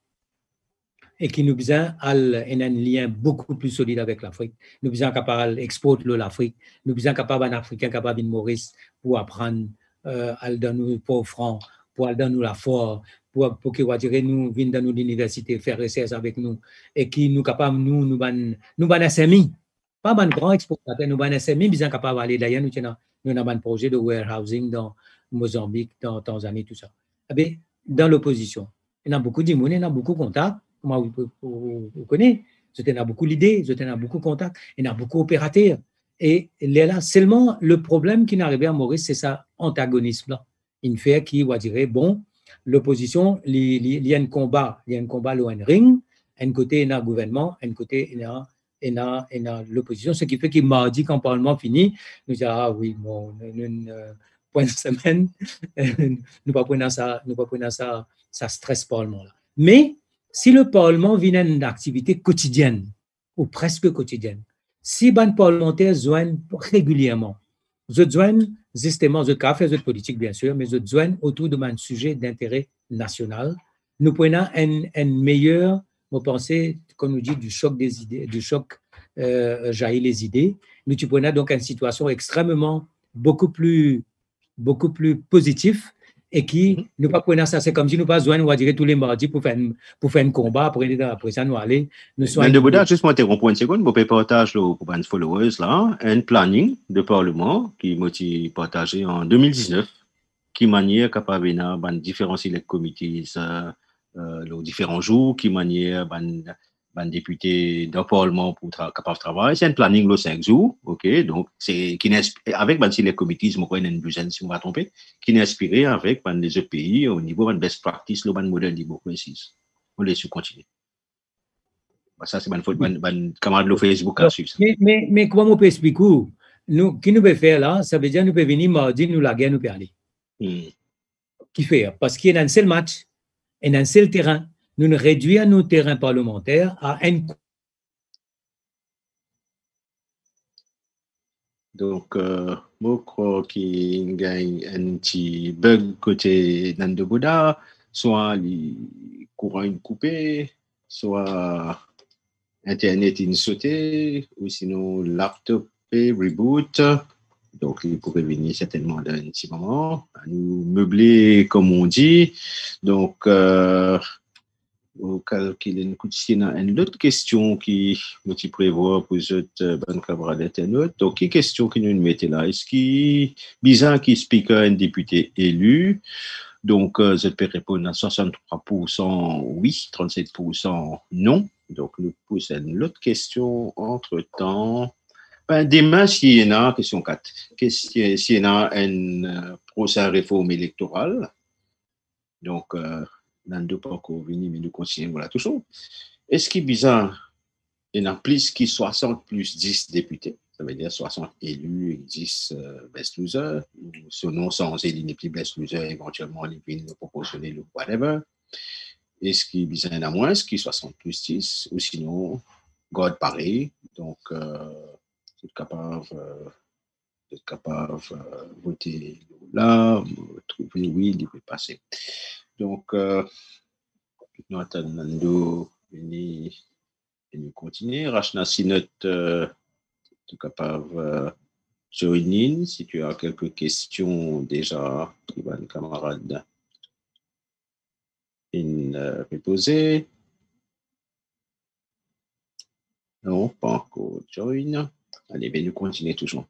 Et qui nous besoin un lien beaucoup plus solide avec l'Afrique. Nous besoin capable d'exporter l'Afrique. Nous besoin capable d'un Africain capable de Maurice pour apprendre à dans nous pauvres francs, pour aller dans nous la force, pour que nous viennent dans l'université faire recherche avec nous et qui nous capable nous ban SMI, pas ban grand exportateur, nous ban SMI besoin capable aller d'ailleurs nous avons un projet de warehousing dans Mozambique, dans Tanzanie, tout ça. Mais dans l'opposition, il y a beaucoup de monde, il y a beaucoup de contacts. Moi, vous connaissez, je tenais beaucoup l'idée, je tenais beaucoup de contacts, il y a beaucoup d'opérateurs. Et là, seulement le problème qui n'arrivait à Maurice, c'est ça antagonisme-là. Il fait qui va dire, bon, l'opposition, il y a un combat au ring, un côté, il y a le gouvernement, un côté, il y a l'opposition, ce qui fait qu'il m'a dit quand le Parlement finit, nous disons, ah oui, bon, point de semaine, nous pas prenons ça stresse Parlement là. Mais, si le Parlement vient d'une activité quotidienne, ou presque quotidienne, si les parlementaires joignent régulièrement, je joignent justement, je fais de politique bien sûr, mais je joignent autour de un sujet d'intérêt national, nous prenons un meilleur, vous pensez, comme nous dit, du choc des idées, du choc jaillit les idées, nous prenons donc une situation extrêmement, beaucoup plus positive, et qui nous pas prenons ça, c'est comme si nous pas besoin, on va dire tous les mardis pour faire un combat, après ça nous aller. Nous sommes. De Bouddha, juste moi t'interrompre une seconde, pour partager pour les followers là, un planning de Parlement qui m'a été partagé en 2019, qui manière capable de différencier les comités les différents jours, qui manière un député d'un parlement pour capable de travailler, c'est un planning le 5 jours, ok, donc c'est qui avec si les comités, je me crois une douzaine si on va tromper, qui est inspiré avec les autres pays au niveau de best practice, le modèle démocratie. On laisse continuer. Ça, c'est une camarade de Facebook à suivre. Mais comment on peut expliquer? Nous, qui nous peut faire là, ça veut dire nous peut venir mardi, nous la guerre, nous peut aller. Qui fait? Parce qu'il y a un seul match, et un seul terrain. Nous ne réduisons nos terrains parlementaires à un. Donc, je crois qu'il y a un petit bug côté Nando Boda, soit les courants coupés, soit Internet sauté, ou sinon laptop reboot. Donc, il pourrait venir certainement dans un petit moment. À nous meubler, comme on dit. Donc, calculer une autre question qui me prévoit pour les autres bonnes camarades internautes. Donc, quelle question qui nous mettez là? Est-ce qu'il est bizarre qui explique un député élu? Donc, je peux répondre à 63% oui, 37% non. Donc, nous posons une autre question entre-temps. Demain, s'il y en a, question 4, s'il y en a un procès à réforme électorale, donc, dans deux parcours venus, mais nous continuons, voilà, toujours. Est-ce qu'il est bizarre, il y en a plus qui 60 plus 10 députés, ça veut dire 60 élus et 10 best losers, sinon sans élus ni plus best losers, éventuellement les villes proportionnelles ou whatever. Est-ce qu'il est bizarre, il y en a moins, est-ce qu'il est 60 plus 10, ou sinon, God pareil, donc, vous êtes capable de voter là, trouver oui, il peut passer. Donc, nous attendons de continuer. Rachna, si notre capable join in, si tu as quelques questions déjà, Ivan camarade, peut poser. Non, pas encore join. Allez, bien, nous continuons toujours.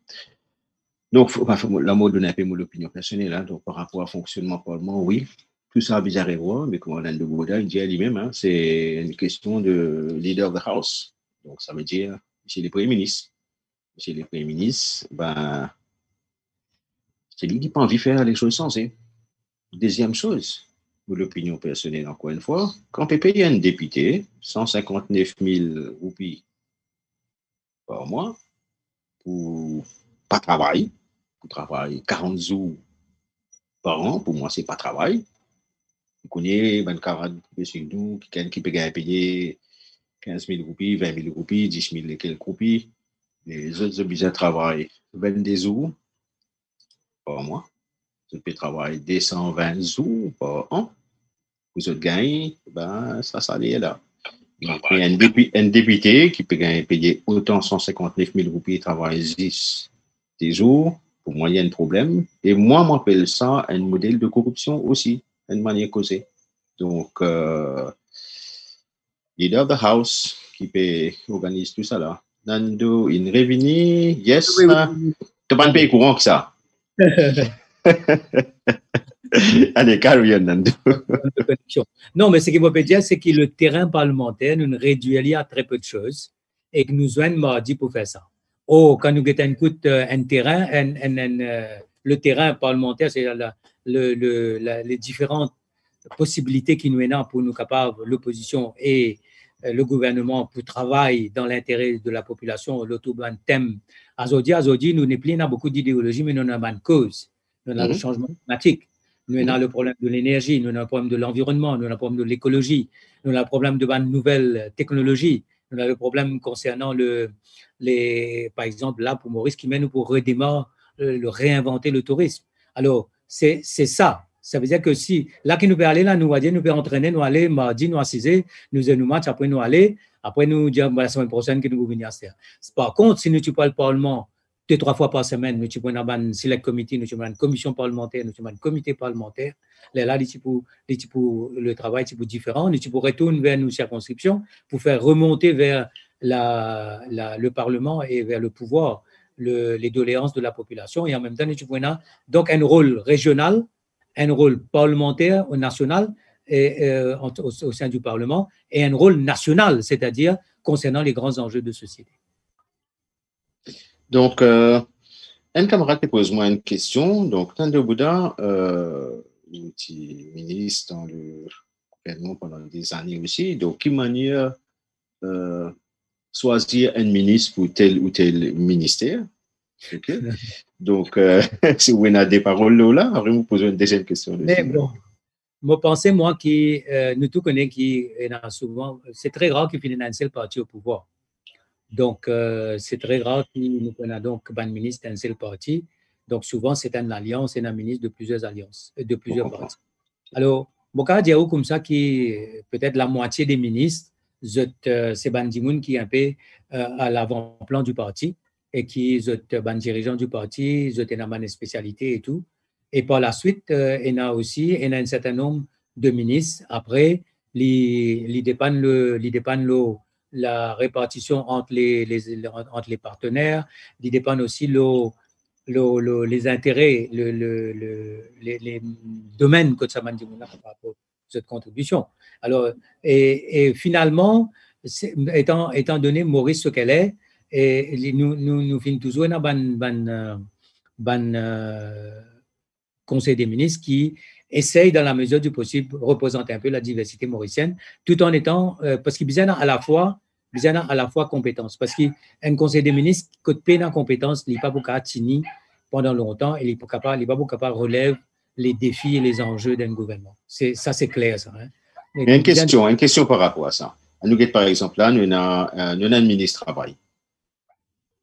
Donc, la mode donne un peu mon opinion personnelle, hein, donc par rapport au fonctionnement parlement, oui, tout ça a bizarre à voir, mais comme Alain de Gouda dit à lui-même, hein, c'est une question de leader of the house. Donc, ça veut dire, monsieur le Premier ministre. Monsieur le Premier ministre, ben, c'est lui qui n'a pas envie de faire les choses sensées. Deuxième chose, pour l'opinion personnelle, encore une fois, quand on peut payer un député 159 000 roupies par mois pour pas travailler, pour travailler 40 jours par an, pour moi, c'est pas travail. Vous connaissez, ben, camarade, quelqu'un qui peut payer 15 000 roupies, 20 000 roupies, 10 000 et quelques roupies. Les autres obligés à travailler 22 jours par mois. Vous pouvez travailler 220 jours par an. Vous autres gagnez, ben, ça l'est là. Il y a un député qui peut payer autant 159 000 roupies et travailler 10 jours. Pour moi, il y a un problème. Et moi, m'appelle ça un modèle de corruption aussi, une manière causée. Donc, leader of the house qui peut organiser tout ça là. Nando, in revenu, yes. Tu n'as pas de pays courant que ça. Allez, carry on, Nando. Non, mais ce qu'il faut dire, c'est que le terrain parlementaire, nous réduit à très peu de choses et que nous avons mardi pour faire ça. Oh, quand nous écoutons un terrain, le terrain parlementaire, c'est les différentes possibilités qui nous ont pour nous capables, l'opposition et le gouvernement pour travailler dans l'intérêt de la population, l'autoban thème. Azodi, nous n'avons plus beaucoup d'idéologie, mais nous avons une cause. Nous avons le changement climatique, nous avons le problème de l'énergie, nous avons le problème de l'environnement, nous avons le problème de l'écologie, nous avons le problème de nouvelles technologies, nous avons le problème concernant par exemple, là, pour Maurice, qui mène pour redémarrer, réinventer le tourisme. Alors, c'est ça. Ça veut dire que si, là, qui nous peut aller, là, nous peut entraîner, nous aller mardi, nous assiser, nous match, après nous aller, après nous dire, la semaine prochaine, que nous pouvons venir à faire. Par contre, si nous tu parles le Parlement 2-3 fois par semaine, nous tu prends un select committee, nous tu prends une commission parlementaire, nous tu prends un comité parlementaire, là, le travail est différent, nous tu peux retourner vers nos circonscriptions pour faire remonter vers le Parlement et vers le pouvoir les doléances de la population, et en même temps, nous tu prends donc un rôle régional, un rôle parlementaire ou national, au sein du Parlement et un rôle national, c'est-à-dire concernant les grands enjeux de société. Donc, un camarade te pose moi une question. Donc, Tande Bouddha, il était ministre dans le gouvernement pendant des années aussi. Donc, quelle manière choisir un ministre pour tel ou tel ministère? Okay. Donc, si vous avez des paroles là, après vous posez une deuxième question. Mais bon, moi, pensez, moi, qui nous tous connaissons qui souvent, c'est très rare qu'il finisse un seul parti au pouvoir. Donc, c'est très rare qu'il nous connaisse donc un ministre d'un seul parti. Donc, souvent, c'est une alliance et un ministre de plusieurs alliances, de plusieurs partis. Alors, mon cas, dire comme ça, qui peut-être la moitié des ministres, c'est Bandimoun qui est un peu à l'avant-plan du parti et qui est un dirigeant du parti, ils ont une spécialité et tout. Et par la suite, il y a aussi un certain nombre de ministres. Après, ils dépendent la répartition entre les partenaires, ils dépendent aussi les intérêts, les domaines que ça m'a dit par rapport à cette contribution. Alors, et finalement, étant donné Maurice ce qu'elle est, et nous finissons toujours dans Conseil des ministres qui essaye, dans la mesure du possible, représenter un peu la diversité mauricienne, tout en étant, parce qu'il y a à la fois compétence, parce qu'un Conseil des ministres, côté de compétence, il n'est pas beaucoup à tini pendant longtemps, et il n'est pas beaucoup capable de relever les défis et les enjeux d'un gouvernement. Ça, c'est clair, ça. Hein. Une question par rapport à ça. Nous, par exemple, là, nous avons un ministre travail.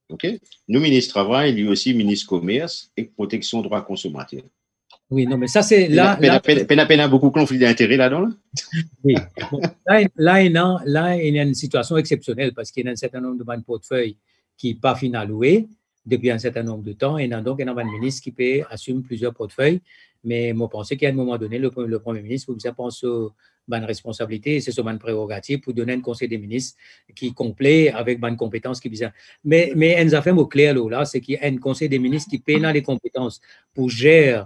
OK? Nous, ministre travail, lui aussi, ministre commerce et protection droits consommateurs. Oui, non, mais ça, c'est là. Peine beaucoup de conflits d'intérêts là-dedans, là? Oui. Bon, là, il y a une situation exceptionnelle parce qu'il y a un certain nombre de portefeuilles qui n'est pas fini à louer depuis un certain nombre de temps. Et il y a donc un ministre qui peut assumer plusieurs portefeuilles. Mais moi, je pense qu'à un moment donné, le Premier ministre, vous pense une responsabilité, c'est une prérogative pour donner un conseil des ministres qui est complet avec une compétence qui est bizarre. Mais une affaire claire là, c'est qu'il y a un conseil des ministres qui paie les compétences pour gérer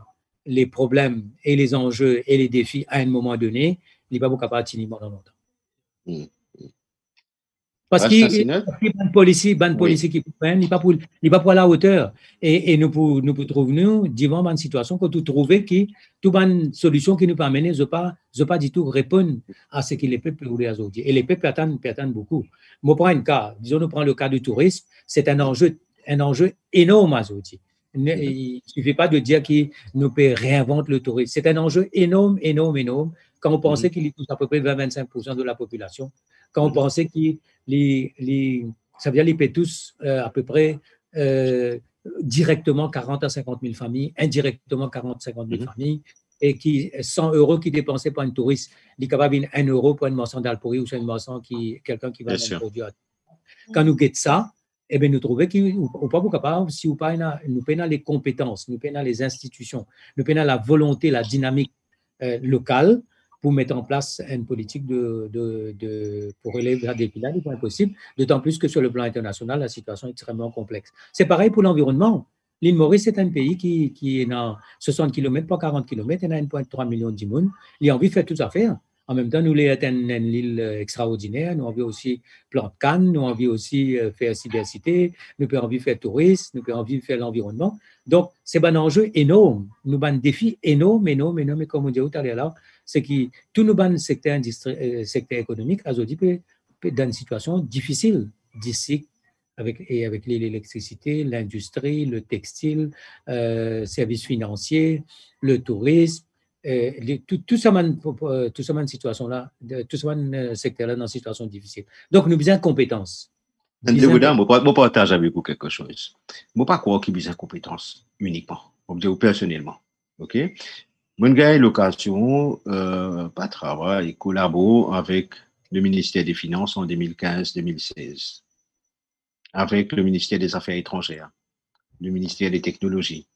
les problèmes et les enjeux et les défis à un moment donné, il n'est pas capable de tenir pendant longtemps. Parce qu'il y a une policy qui prennent, il n'est pas pour la hauteur. Et nous pouvons trouver, devant une situation que nous trouvons que toute une solution qui nous permet de ne pas du tout répondre à ce que les peuples voulaient aujourd'hui. Et les peuples attendent beaucoup. Moi, prends un cas, disons, nous prenons le cas du tourisme, c'est un enjeu énorme aujourd'hui. Il ne suffit pas de dire que nous pouvons réinventer le tourisme. C'est un enjeu énorme. Quand on pensait qu'il touche à peu près 20-25% de la population, quand on pensait qu'il ça veut dire qu'ils paient tous à peu près directement 40 à 50 000 familles, indirectement 40 à 50 000 familles, et qui 100 € qui dépensaient pour un touriste, il est capable de 1 euro pour une moisson d'Alpori ou une moisson quelqu'un qui va un produit. Quand nous guettons ça, eh bien, nous trouvons qu'ils ne sont pas capables, si nous payons les compétences, nous payons les institutions, nous payons la volonté, la dynamique locale pour mettre en place une politique pour relever les défis là le moins possible, d'autant plus que sur le plan international, la situation est extrêmement complexe. C'est pareil pour l'environnement. L'île Maurice est un pays qui est dans 60 km, pas 40 km, il y a 1,3 million de monde. Il a envie de faire toutes affaires. En même temps, nous sommes une île extraordinaire, nous avons envie aussi planter canne, nous avons envie aussi faire cybercité, nous avons envie de faire tourisme, nous avons envie de faire l'environnement. Donc, c'est un enjeu énorme, nous avons un défi énorme, et comme on dit tout à l'heure, c'est que tous nos secteurs économiques aujourd'hui peut dans une situation difficile d'ici avec l'électricité, l'industrie, le textile, services financiers, le tourisme. Tout ça, une situation là, tout ça, un secteur là dans une situation difficile. Donc, nous avons besoin de compétences. Je partage avec vous quelque chose. Je ne pas croire qu'il y a besoin de compétences uniquement. Je dire personnellement. OK? Mon gars a l'occasion, pas travail, et collabore avec le ministère des Finances en 2015-2016, avec le ministère des Affaires étrangères, le ministère des Technologies,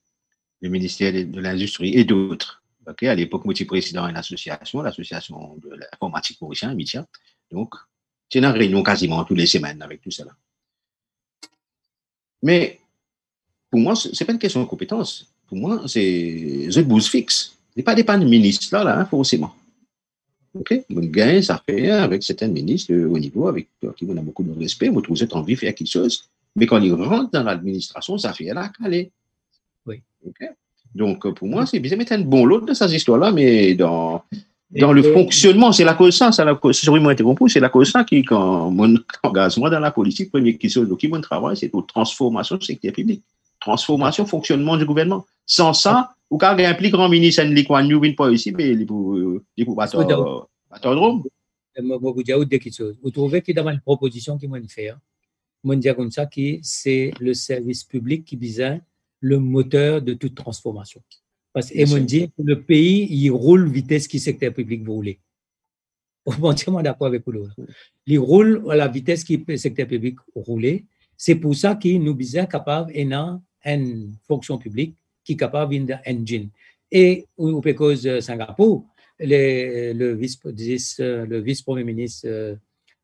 le ministère de l'Industrie et d'autres. Okay, à l'époque, moi, j'étais président d'une association, l'association de l'informatique mauricienne, MITIA. Donc, j'ai une réunion quasiment toutes les semaines avec tout cela. Mais pour moi, ce n'est pas une question de compétence. Pour moi, c'est the bouse fixe. Ce n'est pas des ministres là, forcément. OK? On gagne, ça fait avec certains ministres au niveau, avec qui on a beaucoup de respect, on trouve envie de faire quelque chose. Mais quand ils rentrent dans l'administration, ça fait la calée. Oui. OK? Donc, pour moi, c'est bien mettre un bon lot de ces histoires-là, mais dans le fonctionnement, c'est la cause ça, c'est la cause, c'est la cause ça qui, quand mon engagement dans la politique, premier qui soit qui mon travail, c'est pour transformation du secteur public, transformation, fonctionnement du gouvernement. Sans ça, ou quand il y a un plus grand ministre, il n'y a pas ici, mais il faut battre Rome. Vous trouvez qu'il y a une proposition qui m'a fait, moi dire comme ça, qui c'est le service public qui vise le moteur de toute transformation. Parce que dit que le pays, il roule vitesse qui secteur public vous roulez. On est entièrement d'accord avec vous. Il roule à la vitesse qui le secteur public roule. C'est pour ça qu'il nous sommes capables d'avoir une fonction publique qui est capable d'un engine. Et au cause Singapour, le vice-premier ministre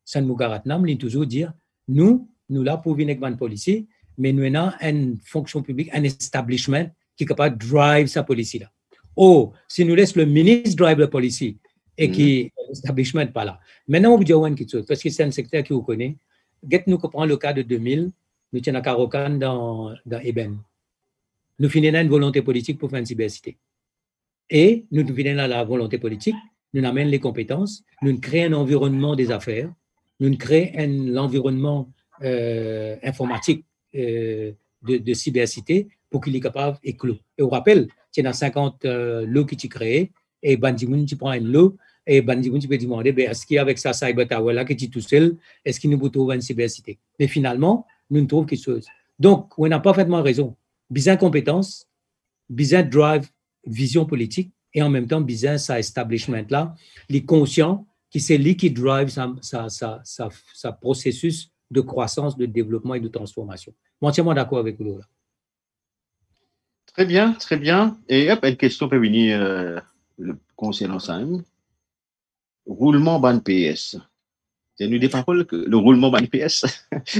San Mugaratnam, il toujours dire nous là pour venir avec une policy, mais nous avons une fonction publique, un establishment qui est capable de drive sa policy là. Oh, si nous laissons le ministre drive la policy et qui l'establishment pas là. Maintenant, on vous dit quelque chose, parce que c'est un secteur qui vous connaît. Nous comprenons le cas de 2000, nous sommes à Karokan dans Eben. Nous finissons une volonté politique pour faire une cybercité. Et nous finissons la volonté politique, nous amènons les compétences, nous créons un environnement des affaires, nous créons l'environnement informatique de cybercité pour qu'il est capable d'éclore. Et on rappelle, il y a 50 lots qui sont créés, et Bandimoun, tu prends un lot, et Bandimoun, tu peux demander, est-ce qu'avec ça, Cyber Tower là, qui est tout seul, est-ce qu'il nous trouve une cybercité? Mais finalement, nous ne trouvons quelque chose. Donc, on a parfaitement raison. Besoin de compétences, besoin de drive, vision politique, et en même temps, besoin de sa establishment là, les conscients, qui c'est lui qui drive sa processus de croissance, de développement et de transformation. Moi, entièrement d'accord avec vous là. Très bien, très bien. Et hop, une question peut venir concernant ça. Roulement ban PS. C'est une des paroles que le roulement ban PS.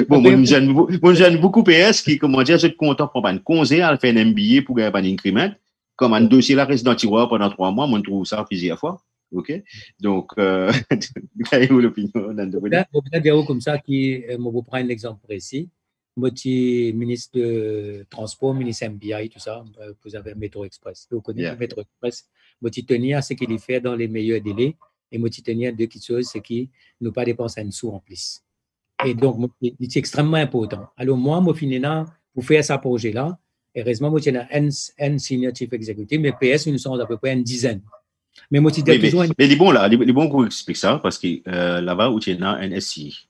Bon, moi, j'aime beaucoup PS qui, comment dire, je suis content pour un conseil à faire un MBA pour gagner un increment. Comme un dossier là reste dans le tiroir pendant 3 mois, moi, je trouve ça plusieurs fois. OK? Donc, quelle est l'opinion? Je vais comme ça, je vous prends un exemple précis. Moi, je suis ministre de Transport, ministre MBI, tout ça. Vous avez Métro Express. Vous connaissez le Métro Express. Moi, je tenir à ce qu'il fait dans les meilleurs délais. Et moi, je tenir à deux choses, c'est qu'il ne pas dépenser un sou en plus. Et donc, c'est extrêmement important. Alors, moi, je finis là pour faire ce projet-là. Et heureusement, moi, j'ai un senior chief executive, mais PS, nous sommes à peu près une dizaine. Mais moi, mais les bons là, les bons qu'on explique ça, parce que là-bas, où il y a un SI.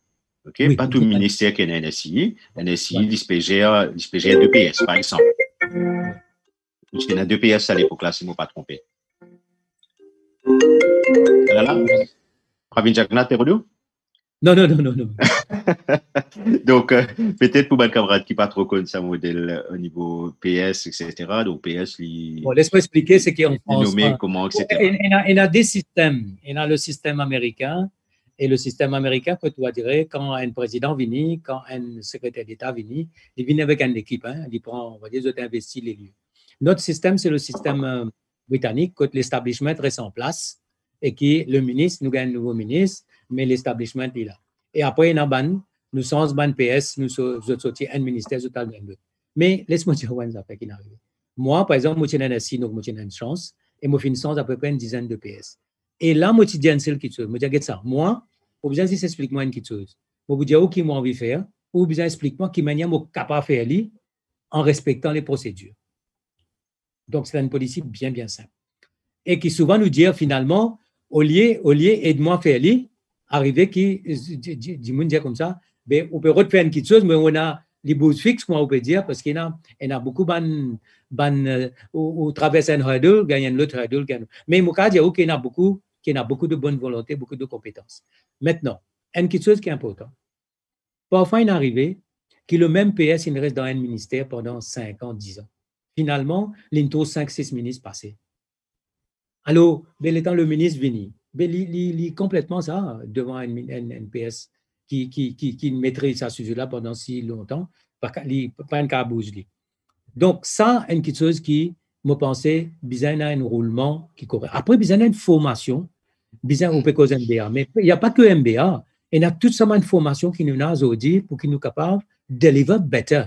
OK? Oui, pas tout ministère qui a un SI. Un SI, l'ISPGR 2 PS, par exemple. Il y a 2 PS à l'époque là, si je ne me pas trompé. Là, Pravin Jagannath, perdu? Non. Donc, peut-être pour mes camarades qui ne pas trop connaissent ce modèle au niveau PS, etc. Donc, PS, bon, laisse-moi expliquer ce qu'est en France. Comment, etc. Il y a des systèmes. Il y a le système américain. Et le système américain, que tu vas dire, quand un président vient, quand un secrétaire d'État vient, il vient avec une équipe. Il prend, on va dire, il investit les lieux. Notre système, c'est le système britannique, que l'establishment reste en place et que le ministre, nous gagne un nouveau ministre, mais l'establishment est là. Et après, il y a ban, nous sommes ban PS, nous sommes un ministère total de. Mais laisse-moi dire une affaire qui n'arrive. Moi, par exemple, je suis donc je une chance, et je finis à peu près une dizaine de PS. Et là, moi, je dis une seule chose. Je dis ça. Moi, pour besoin si explique-moi une petite chose. Je vous dis où qui m'a envie de faire, ou besoin explique-moi qui manière je suis capable de faire en respectant les procédures. Donc, c'est une politique bien simple. Et qui souvent nous dit finalement, au lieu aide-moi à faire arriver qui dit comme ça, ben, on peut refaire une petite chose, mais on a les bouts fixes, on peut dire, parce qu'il y a beaucoup ou traverse un hurdle, gagne un autre hurdle. Mais il y a beaucoup de bonne volonté, beaucoup de compétences. Maintenant, une petite chose qui est importante. Parfois, il est arrivé que le même PS, il reste dans un ministère pendant 5 ans, 10 ans. Finalement, il y a 5-6 ministres passés. Alors, le ministre venu, il est complètement ça, devant un PS qui maîtrise ce sujet-là pendant si longtemps, pas un cas bouge. Donc, ça, une petite chose qui me pensait, besoin d'un roulement qui correct. Après, besoin d'une formation Bizarre, on peut causer MBA. Mais il n'y a pas que MBA. Il y a toute cette information qui nous a aujourd'hui pour qu'ils nous capables de deliver better.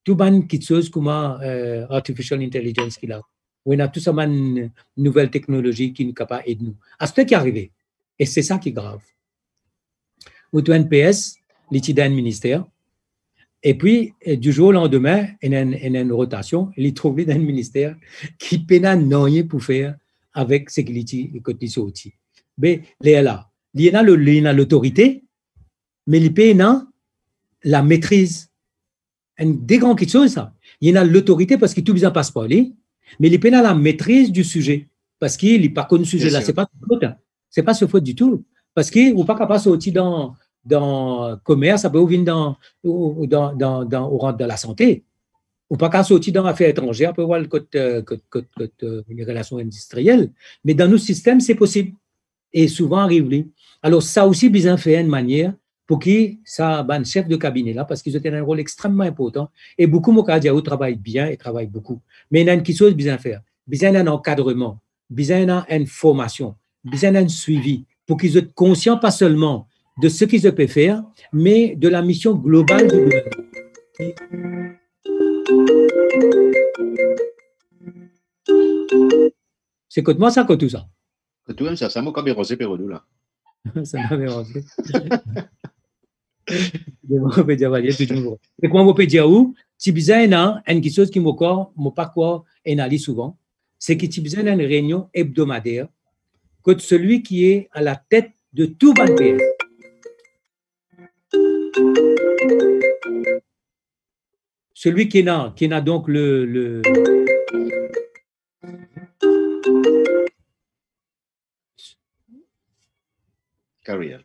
Tout ban qui chose comme artificial intelligence qu'il a. On a tout ça nouvelle technologie qui nous capable d'aider nous. À ce qui est arrivé. Et c'est ça qui est grave. Au NPS, l'étudiant ministère. Et puis, du jour au lendemain, il y a une rotation. Il est trouvé dans un ministère qui peine à rien pour faire avec ce qu'il est sorti. Mais il y a l'autorité, mais il y a la maîtrise. Une des grandes questions, ça. Il y a l'autorité parce qu'il tout besoin passe par lui, mais il y a la maîtrise du sujet parce qu'il n'est pas connu ce sujet-là. C'est pas ce faute du tout. Parce qu'il n'est pas capable de sortir dans le commerce, ça peut venir au rang de la santé. Ou pas qu'à sortir dans l'affaire étrangère, peut voir le côté les relations industrielles. Mais dans nos systèmes, c'est possible. Et souvent arrive. Alors, ça aussi, besoin faire une manière pour qui ça ban chef de cabinet là, parce qu'ils ont un rôle extrêmement important. Et beaucoup de Mokadiaou travaillent bien et travaillent beaucoup. Mais il y a une chose besoin faire. Besoin d'un encadrement, besoin d'une formation, besoin d'un suivi pour qu'ils soient conscients pas seulement de ce qu'ils peuvent faire, mais de la mission globale du gouvernement. C'est que moi ça que tout ça. Que tout même ça m'a quand même rosé Pérodou là. Ça m'a bien rosé. Et comment on peut dire où? Si besoin d'un une chose qui m'a pas quoi analyse souvent, c'est que si besoin d'une réunion hebdomadaire que celui qui est à la tête de tout banquier. Celui qui n'a donc le Carrière.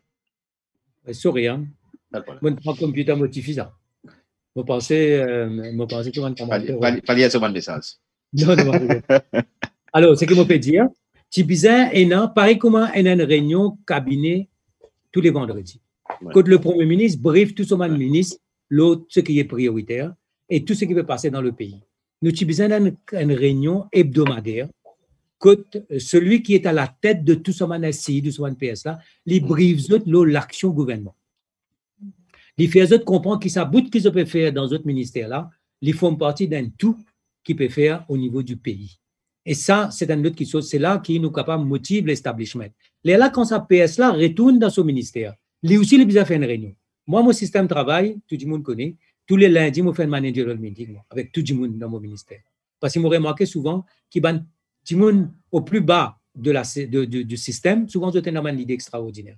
Souriant. Mon computer motifie ça. Vous pensez tout le monde pas lié à ce message. Non. Alors, ce que je peux dire, si besoin pareil comme une réunion cabinet tous les vendredis. Ouais. Quand le Premier ministre briefe tout son ministre, l'autre, ce qui est prioritaire, et tout ce qui peut passer dans le pays. Nous avons besoin d'une réunion hebdomadaire, que celui qui est à la tête de tout son SCI, de son PS là, il briefe l'action gouvernement. Il fait les autres comprendre qu'ils savent qu'ils peuvent faire dans d'autres ministères là, ils font partie d'un tout qui peut faire au niveau du pays. Et ça, c'est une autre chose, c'est là qui nous capable de motiver l'establishment. Là, quand ça PS là retourne dans son ministère, lui aussi, il a besoin de faire une réunion. Moi, mon système de travail, tout le monde connaît, tous les lundis, je fais un managerial meeting avec tout le monde dans mon ministère. Parce que je remarqué souvent qu'il y a tout le monde au plus bas du système, souvent, c'est une idée extraordinaire.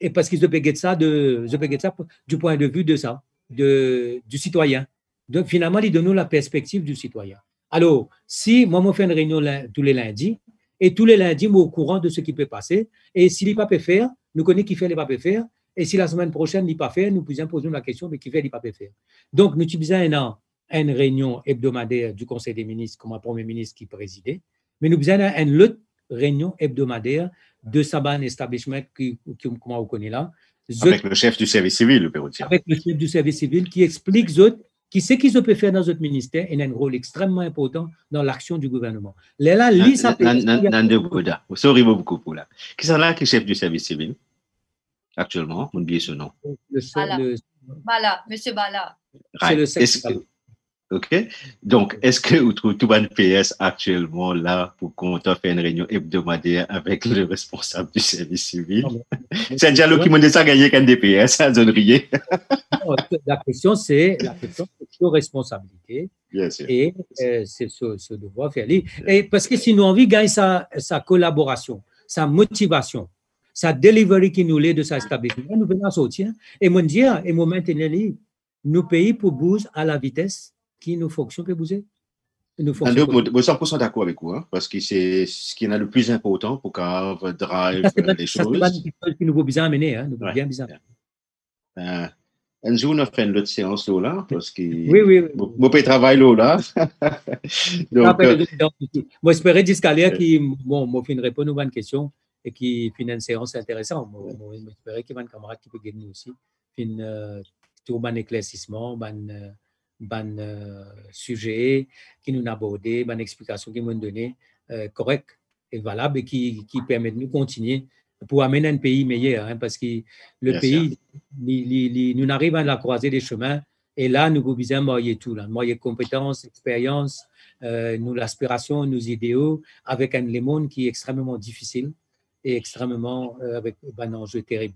Et parce qu'ils ont ça du point de vue de ça, du citoyen. Donc, finalement, ils donnent la perspective du citoyen. Alors, si moi, je fais une réunion tous les lundis, et tous les lundis, je suis au courant de ce qui peut passer, et s'il n'est pas peut faire, nous connaissons qui fait les pas peut faire, et si la semaine prochaine, il n'est pas fait, nous pouvons poser la question, mais qui fait les pas peut faire. Donc, nous avons une réunion hebdomadaire du Conseil des ministres, comme un Premier ministre qui présidait, mais nous avons une autre réunion hebdomadaire de Saban Establishment, comment on connaît là. Avec le chef du service civil, le Pérou. Avec le chef du service civil qui explique qui sait qu'ils peuvent faire dans notre ministère et a un rôle extrêmement important dans l'action du gouvernement. Là, vous saurez beaucoup pour là. Qui sont là qui est chef du service civil actuellement? On oublie ce nom. Bala, Monsieur Bala. C'est le secrétaire. OK. Donc, est-ce que vous trouvez tout le PS actuellement là pour qu'on fasse une réunion hebdomadaire avec le responsable du service civil? C'est un dialogue qui m'a dit ça gagner qu'un DPS, ça donne rien. La question, c'est sur responsabilité. Bien sûr. Et c'est ce devoir faire. Et parce que si nous avons envie de gagner sa collaboration, sa motivation, sa delivery qui nous l'est de sa établissement, nous venons sortir et nous dire, et nous maintenir nos pays pour bouger à la vitesse qui nous fonctionne peut bouger. Je suis 100% d'accord avec vous, hein, parce que c'est ce qui est le plus important pour qu'on drive les choses. C'est ce qui nous faut bien amener, hein, nous bien bizarre. Un jour, on a fait une autre séance là, parce que oui. Moi, je travaille là. Donc, moi, j'espérais discaler qui, bon, moi, je répondre aux bonnes questions et qui finit une séance intéressante. Moi, j'espérais qu'il y ait un camarade qui peut gagner aussi. Tout un éclaircissement, ban sujet qui nous a abordé, ban explication qui nous a donné correct et valable et qui permet de nous continuer pour amener un pays meilleur, hein, parce que le Bien pays, nous arrivons à la croisée des chemins, et là, nous besoin marier tout, là, marier compétences, expérience, nous l'aspiration, nos idéaux, avec un le monde qui est extrêmement difficile et extrêmement avec un enjeu terrible.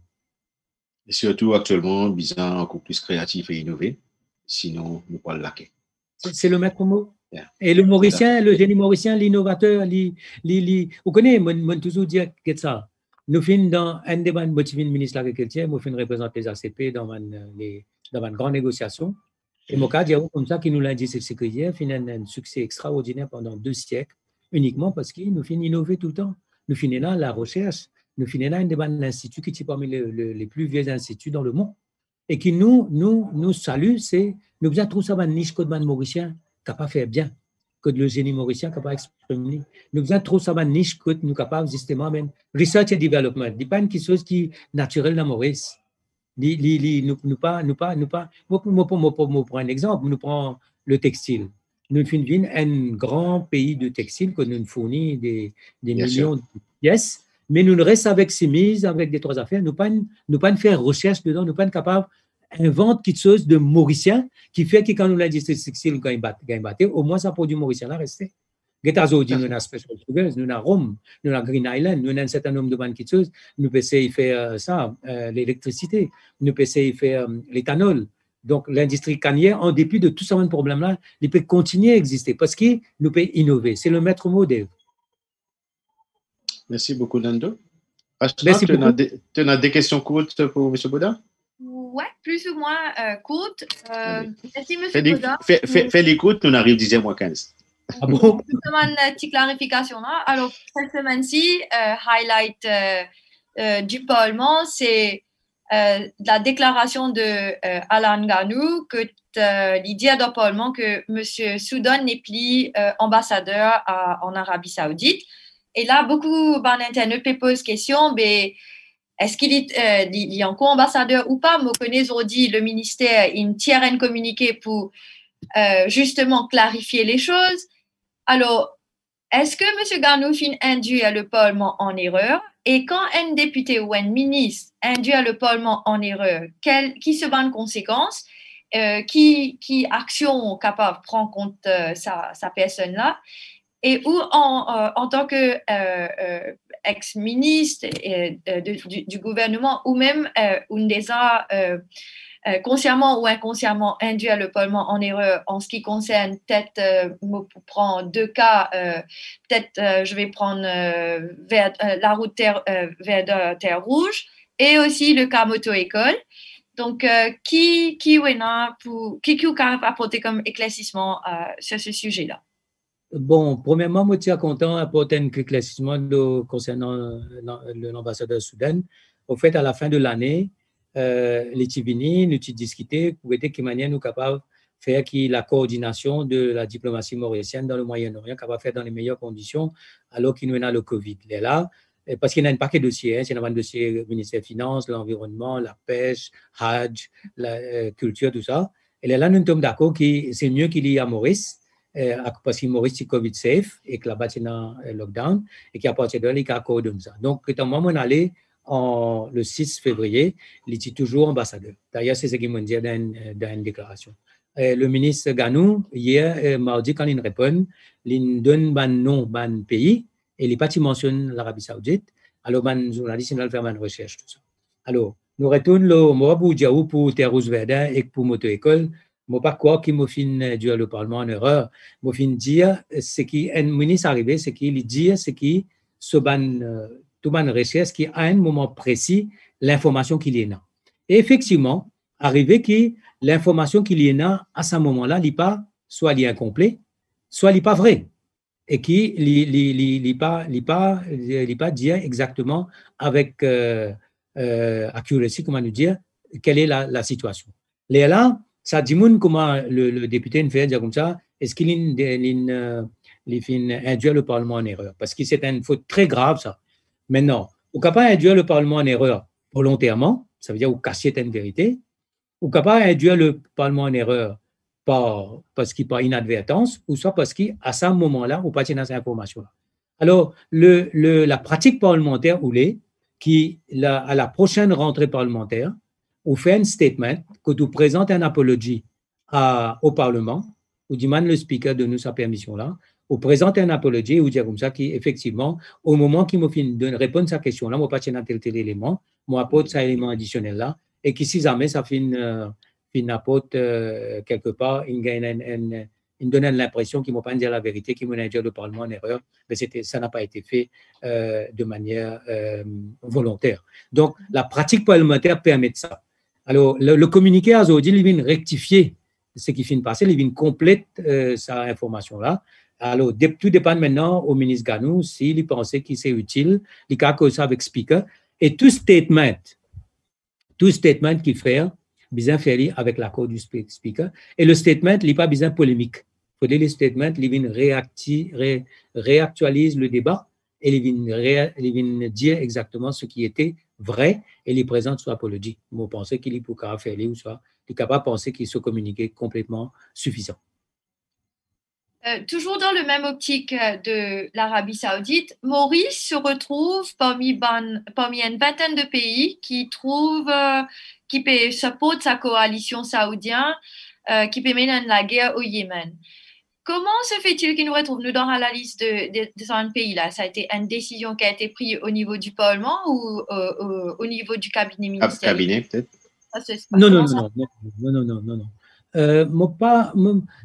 Et surtout, actuellement, besoin encore plus créatif et innové, sinon, nous pas le laquer. C'est le maître mot. Yeah. Et le mauricien, le génie mauricien, l'innovateur, vous connaissez, moi toujours dire que ça. Nous finissons dans un débat de ministre de l'Agriculture, nous finissons représenter les ACP dans une grande négociation. Et mon cas, comme ça, qui nous l'a dit, c'est sécuritaire, finissons un succès extraordinaire pendant 2 siècles, uniquement parce que nous finissons innover tout le temps. Nous finissons là la recherche, nous finissons là un débat de l'Institut qui est parmi les plus vieux instituts dans le monde. Et qui nous salue, c'est nous besoin trouver ça une niche que de mauricien capable de faire bien, que le génie mauricien capable d'exprimer. Nous besoin trouver ça une niche que nous capable justement même research et development. Ce n'est pas quelque chose qui est naturel dans Maurice. Nous pas. Pour prendre un exemple, nous prenons le textile. Nous sommes un grand pays de textile que nous fournissons des millions de pièces. Mais nous restons avec ces mises, avec des 3 affaires. Nous ne pas faire recherche dedans, nous ne pas capables d'inventer quelque chose de mauricien qui fait que quand nous l'industrie textile gagne, au moins ça produit mauricien là resté. Nous avons Special Sugars, nous avons Rome, nous avons Green Island, nous avons un certain nombre de bonnes choses. Nous pouvons essayer de faire ça, l'électricité, nous pouvons essayer de faire l'éthanol. Donc l'industrie cannière, en dépit de tout ce problème-là, il peut continuer à exister parce que nous pouvons innover. C'est le maître mot d'Ève. Merci beaucoup, Nando. Merci beaucoup. Tu as des questions courtes pour M. Boda? Oui, plus ou moins courtes. Merci, M. Boda. Fais l'écoute, nous arrivons 10h15. Ah bon? Une petite clarification là. Alors, cette semaine-ci, highlight du Parlement, c'est la déclaration de Alan Ganou que il dit dans le Parlement que M. Soudan n'est plus ambassadeur en Arabie Saoudite. Et là, beaucoup d'internautes me posent question, mais est-ce qu'il est encore ambassadeur ou pas? Moi, je connais aujourd'hui le ministère, il tire un communiqué pour justement clarifier les choses. Alors, est-ce que M. Ganoufine induit le Parlement en erreur? Et quand un député ou un ministre induit le Parlement en erreur, qui se bat de conséquences? Qui action capable de prendre compte sa personne-là? Et où, en tant que ex-ministre du gouvernement, ou même une des consciemment ou inconsciemment induit le Parlement en erreur en ce qui concerne, peut-être, pour prendre 2 cas, peut-être je vais prendre la route vers Terre Rouge, et aussi le cas moto-école. Donc, qui peut apporter comme éclaircissement sur ce sujet-là? Bon, premièrement, je suis content d'apporter un éclaircissement concernant l'ambassadeur Soudan. Au fait, à la fin de l'année, les Tibini, nous avons discuté pour voir de quelle manière nous sommes capables de faire la coordination de la diplomatie mauricienne dans le Moyen-Orient, capable de faire dans les meilleures conditions, alors qu'il y a le Covid. Il est là, parce qu'il y a un paquet de dossiers. C'est un dossier ministère des Finances, l'environnement, la pêche, Hajj, la culture, tout ça. Et là, nous sommes d'accord que c'est mieux qu'il y ait à Maurice. Parce que Maurice est Covid safe et que là-bas c'est un lockdown et qu'à partir de là, il y a accord comme ça. Donc, quand on est allé le 6 février, il était toujours ambassadeur. D'ailleurs, c'est ce qu'il m'a dit dans une déclaration. Le ministre Ganou, hier, mardi, quand il répond, il donne un nom, un pays et il n'a pas mentionné l'Arabie Saoudite. Alors, un journaliste, il va faire une recherche, tout ça. Alors, nous retournons pour Terre Rouge Verdun et pour Moto École. Je ne sais pas quoi qui m'a fait dire le Parlement en erreur. Je m'a fait dire ce qui est un ministre arrivé, ce qu'il dit, ce qui se tout ban recherche qui à un moment précis l'information qu'il y a. Et effectivement, arrivé que l'information qu'il y a à ce moment-là, il n'est pas soit il est incomplet, soit il n'est pas vrai, et qui n'est pas dire exactement avec accuracy, comment nous dire, quelle est la situation. Là, ça dit comment le député fait dire comme ça, est-ce qu'il induit le Parlement en erreur? Parce que c'est une faute très grave, ça. Maintenant, on ne peut pas induire le Parlement en erreur volontairement, ça veut dire qu'on cache une vérité, on ne peut pas induire le Parlement en erreur parce qu'il par inadvertance, ou soit parce qu'à ce moment-là, on ne peut pas tenir cette information-là. Alors, la pratique parlementaire, où l'est, à la prochaine rentrée parlementaire, on fait un statement, que tu présentes un apologie au Parlement, ou demande le speaker de nous sa permission là, on présente un apologie, ou dire comme ça, qu'effectivement, au moment qu'il me répond à sa question là, moi pas tiens tel élément, moi apporte cet élément additionnel là, et qui si jamais ça apporte quelque part, il donne l'impression qu'ils ne m'ont pas dit la vérité, qu'ils m'ont dit le Parlement en erreur, mais ça n'a pas été fait de manière volontaire. Donc, la pratique parlementaire permet de ça. Alors, le communiqué à Zodi, il vient rectifier ce qui vient de passer, il vient complète sa information-là. Alors, tout dépend maintenant au ministre Ganou s'il pensait qu'il c'est utile, il a que ça avec speaker, et tout statement qu'il fait, bien faire avec l'accord du speaker, et le statement, il n'est pas bien polémique. Il faut dire le statement, il réactualise le débat et il vient dire exactement ce qui était vrai et il présente son apologie. Moi, je pense qu'il est pour faire ou soit, il est capable de penser qu'il se communique complètement suffisant. Toujours dans le même optique de l'Arabie Saoudite, Maurice se retrouve parmi une vingtaine de pays qui supportent sa coalition saoudienne, qui peut mener la guerre au Yémen. Comment se fait-il qu'il nous retrouve nous dans la liste de ce pays-là? Ça a été une décision qui a été prise au niveau du Parlement ou au niveau du cabinet ministériel? Cabinet, peut-être? Non.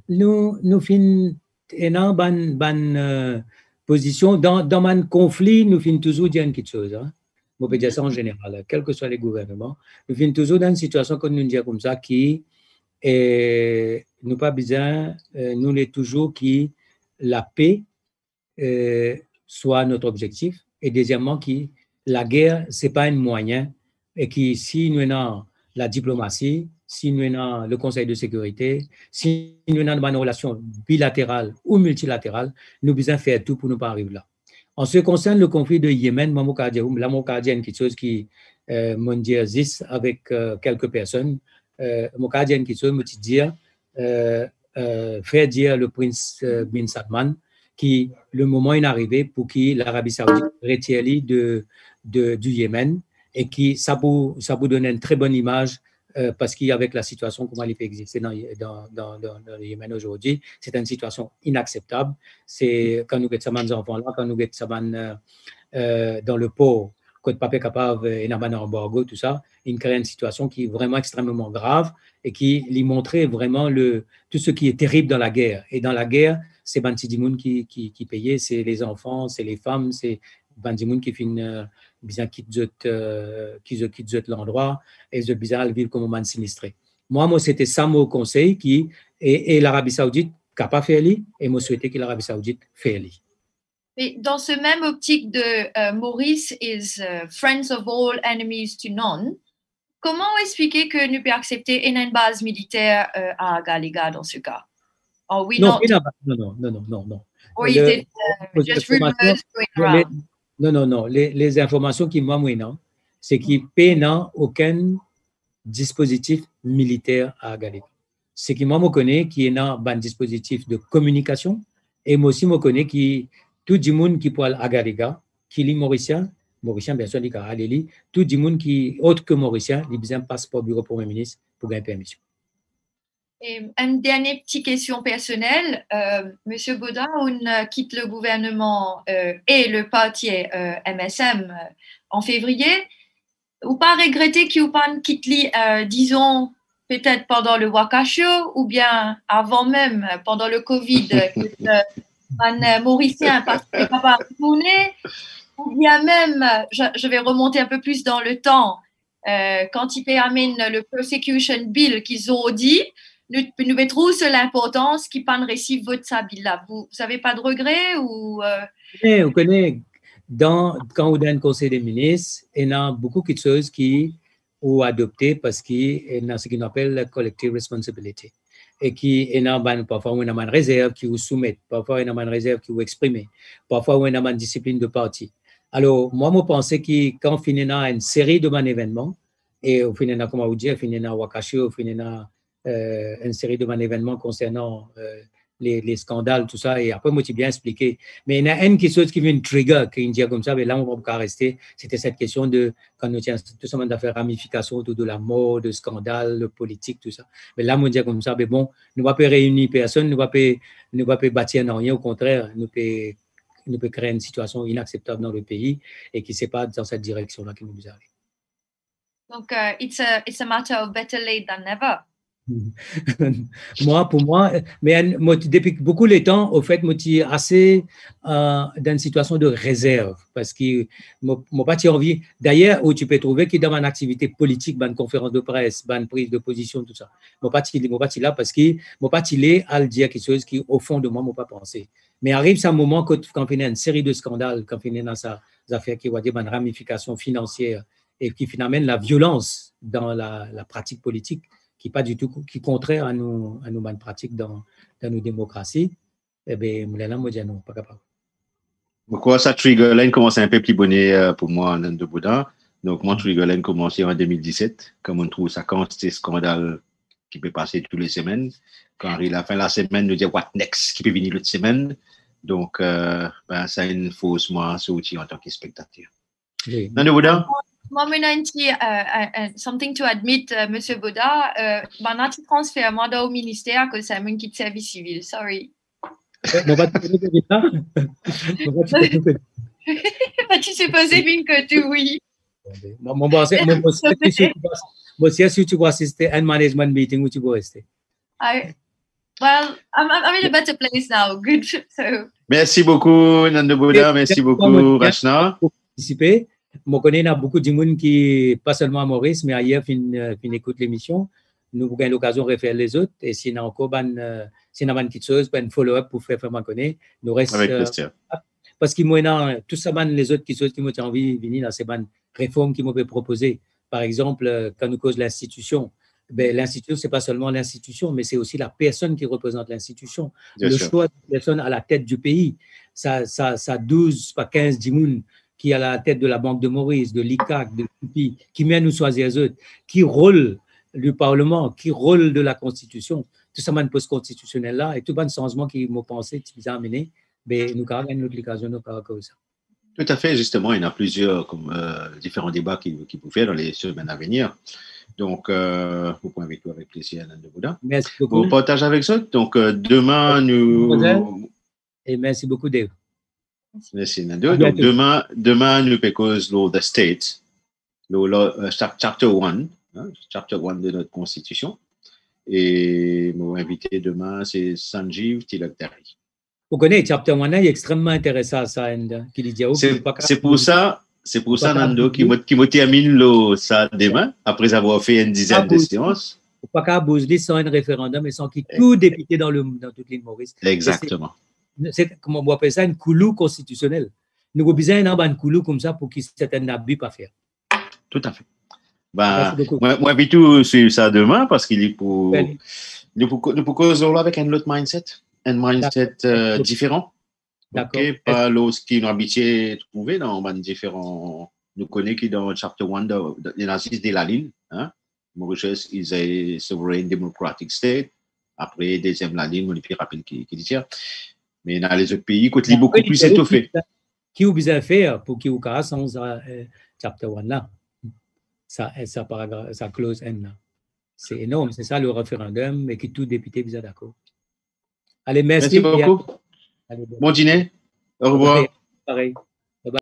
Nous finissons une position dans un conflit, nous finissons toujours dire quelque chose. Hein? Je peux dire ça en général, quels que soient les gouvernements, nous finissons toujours dans une situation comme nous disons comme ça qui nous pas besoin, nous l'est toujours qui la paix soit notre objectif et deuxièmement qui la guerre c'est pas un moyen et qui si nous avons la diplomatie, si nous avons le Conseil de sécurité, si nous avons une relation bilatérale ou multilatérale, nous besoin faire tout pour ne pas arriver là. En ce qui concerne le conflit de Yémen, moi je dis quelque chose qui m'ont dit avec quelques personnes. Mon cas dit quelque chose, me dit faire dire le prince bin Salman qui le moment est arrivé pour que l'Arabie Saoudite retire du Yémen et qui ça vous donne une très bonne image parce qu'avec la situation comment elle peut exister dans le Yémen aujourd'hui, c'est une situation inacceptable. C'est quand nous avons des enfants là, quand nous avons dans le port, quand le papa est capable et n'a pas d'embargo, tout ça, il crée une situation qui est vraiment extrêmement grave et qui lui montrait vraiment tout ce qui est terrible dans la guerre. Et dans la guerre, c'est Bantidimoun qui payait, c'est les enfants, c'est les femmes, c'est Bantidimoun qui finit bien qui quitte l'endroit et de bizarre ville comme un sinistré. Moi c'était ça mon conseil et l'Arabie Saoudite n'a pas fait lui et moi souhaitais que l'Arabie Saoudite fait lui. Mais dans ce même optique de Maurice is friends of all, enemies to none, comment expliquer que nous pouvons accepter une base militaire à Galiga dans ce cas? Or we non. Or is it just rumors going around? Non. Les informations qui m'ont non, c'est qu'il n'y a aucun dispositif militaire à Galiga. Ce qui moi me connaît qui est un dispositif de communication et moi aussi me connaît qui tout le monde qui parle à Galiga, qui est mauricien bien sûr, il y a tout le monde qui autre que mauricien, il besoin passe par le bureau Premier ministre pour gagner permission. Et une dernière petite question personnelle. Monsieur Baudin, on quitte le gouvernement et le parti MSM en février. Ou pas regretter qu'il quitte disons, peut-être pendant le Wakasho ou bien avant même, pendant le Covid, un Mauricien parce qu'il n'est pas retourné, ou bien même, je vais remonter un peu plus dans le temps, quand ils amènent le Persecution Bill qu'ils ont dit, nous mettons sur l'importance qu'ils ne récivent votre bill là. Vous n'avez pas de regret ou Vous connaissez, quand on a un conseil des ministres, il y a beaucoup de choses qui ont adopté parce qu'il y a ce qu'on appelle la collective responsibility. Et qui parfois on a une réserve qui vous soumettent, parfois on a une réserve qui vous exprime, parfois on a une discipline de parti. Alors, moi, je pense que quand on finit une série de événements, et on finit comme vous dire, on finit Wakasho, on finit une série de événements concernant les scandales, tout ça, et après, moi, j'ai bien expliqué. Mais il y a une chose qui vient de trigger, qui dit comme ça, mais là, on va pas rester. C'était cette question de, quand nous tiens tout ça, d'affaires ramifications autour de la mort, de scandales, de politique, tout ça. Mais là, on dit comme ça, mais bon, nous ne pouvons pas réunir personne, nous ne pouvons pas bâtir rien, au contraire, nous pouvons créer une situation inacceptable dans le pays et qui n'est pas dans cette direction-là que nous allons. Donc, it's a matter of better late than never. Pour moi, mais depuis beaucoup de temps, au fait, je suis assez dans une situation de réserve parce que je n'ai pas envie. D'ailleurs, où tu peux trouver que dans une activité politique, une conférence de presse, une prise de position, tout ça, je ne suis pas là parce que je ne suis pas là à dire quelque chose qui, au fond de moi, je n'ai pas pensé. Mais arrive ce moment quand on a une série de scandales, quand on est dans ces affaires qui ont une ramification financière et qui finalement la violence dans la pratique politique, qui pas du tout, qui est contraire à nos bonnes pratiques dans nos démocraties, eh bien, là, moi, je dis non, pas capable. Pourquoi ça, Trigger Line commence un peu plus bonnet pour moi, Nando Boda. Donc, moi, Trigger Line commençait en 2017, comme on trouve ça quantité scandale qui peut passer toutes les semaines. Quand arrive la fin de la semaine, nous dit what next, qui peut venir l'autre semaine. Donc, ça une fausse, moi, sorti en tant que spectateur. Oui. Nando Boda? Moi, something to admit, Monsieur Boda, mon transfert moi au ministère que c'est un qui de service civil. Sorry. Tu supposais bien que tu oui. Mon boss, si tu vas assister à un management meeting où tu vas rester. Well, I'm in a better place now. Good. So. Merci beaucoup, Nando Boda. Merci beaucoup, Rachna. Je connais beaucoup de gens qui, pas seulement à Maurice, mais ailleurs, qui écoutent l'émission. Nous avons l'occasion de refaire les autres. Et s'il y a encore une petite chose, un follow-up pour faire vraiment connaître, nous reste. Avec plaisir. Parce que moi, tout ça, les autres qui m'ont envie de venir dans ces réformes qui m'ont proposées. Par exemple, quand nous cause l'institution, l'institution, ce n'est pas seulement l'institution, mais c'est aussi la personne qui représente l'institution. Le choix de la personne à la tête du pays, ça 12, pas 15, 10 personnes qui est à la tête de la Banque de Maurice, de l'ICAC, de l'UPI, qui met à nous choisir les autres, qui rôle du Parlement, qui rôle de la Constitution, tout ça, une poste constitutionnelle là, et tout le changement qui m'ont pensé, qui nous a amené, nous avons une autre occasion de faire ça. Tout à fait, justement, il y en a plusieurs différents débats qui vous faire dans les semaines à venir. Donc, vous pouvez inviter avec plaisir Nando Boda. Merci beaucoup. Vous partagez avec ça. Donc, demain, nous. Et merci beaucoup, Dave. Merci, Nando. Donc, demain, nous pécosons the state, chapter 1, chapter 1 de notre constitution. Et mon invité demain, c'est Sanjeev Tilakdari. Vous connaissez, chapter 1 est extrêmement intéressant, ça, c'est pour ça, Nando, qui me termine ça demain, après avoir fait une dizaine de séances. Il ne faut pas qu'à sans un référendum et sans qu'il y ait tout député dans toute l'île Maurice. Exactement. C'est, comment on appelle ça, une coulou constitutionnelle. Nous avons besoin d'un coulou comme ça pour qu'il certains abus pas faire. Tout à fait. Moi, invite tout sur ça demain parce qu'il est pour. Nous pouvons causer avec un autre mindset. Un mindset différent. D'accord. Okay, pas l'autre qui nous habitué à trouver dans un différent. Nous connaissons qui dans chapter 1 de l'analyse de la ligne. Mauritius is a sovereign democratic state. Après, deuxième la ligne, on est plus rapide qui dit ça. Mais dans les autres pays, côté beaucoup plus étoffé. Qui vous besoin faire pour qu'il y ait sans chapter 1 là? Ça clause N là. C'est énorme, c'est ça le référendum, et que tout député est d'accord. Allez, merci. Merci beaucoup. Bon dîner. Au revoir. Pareil.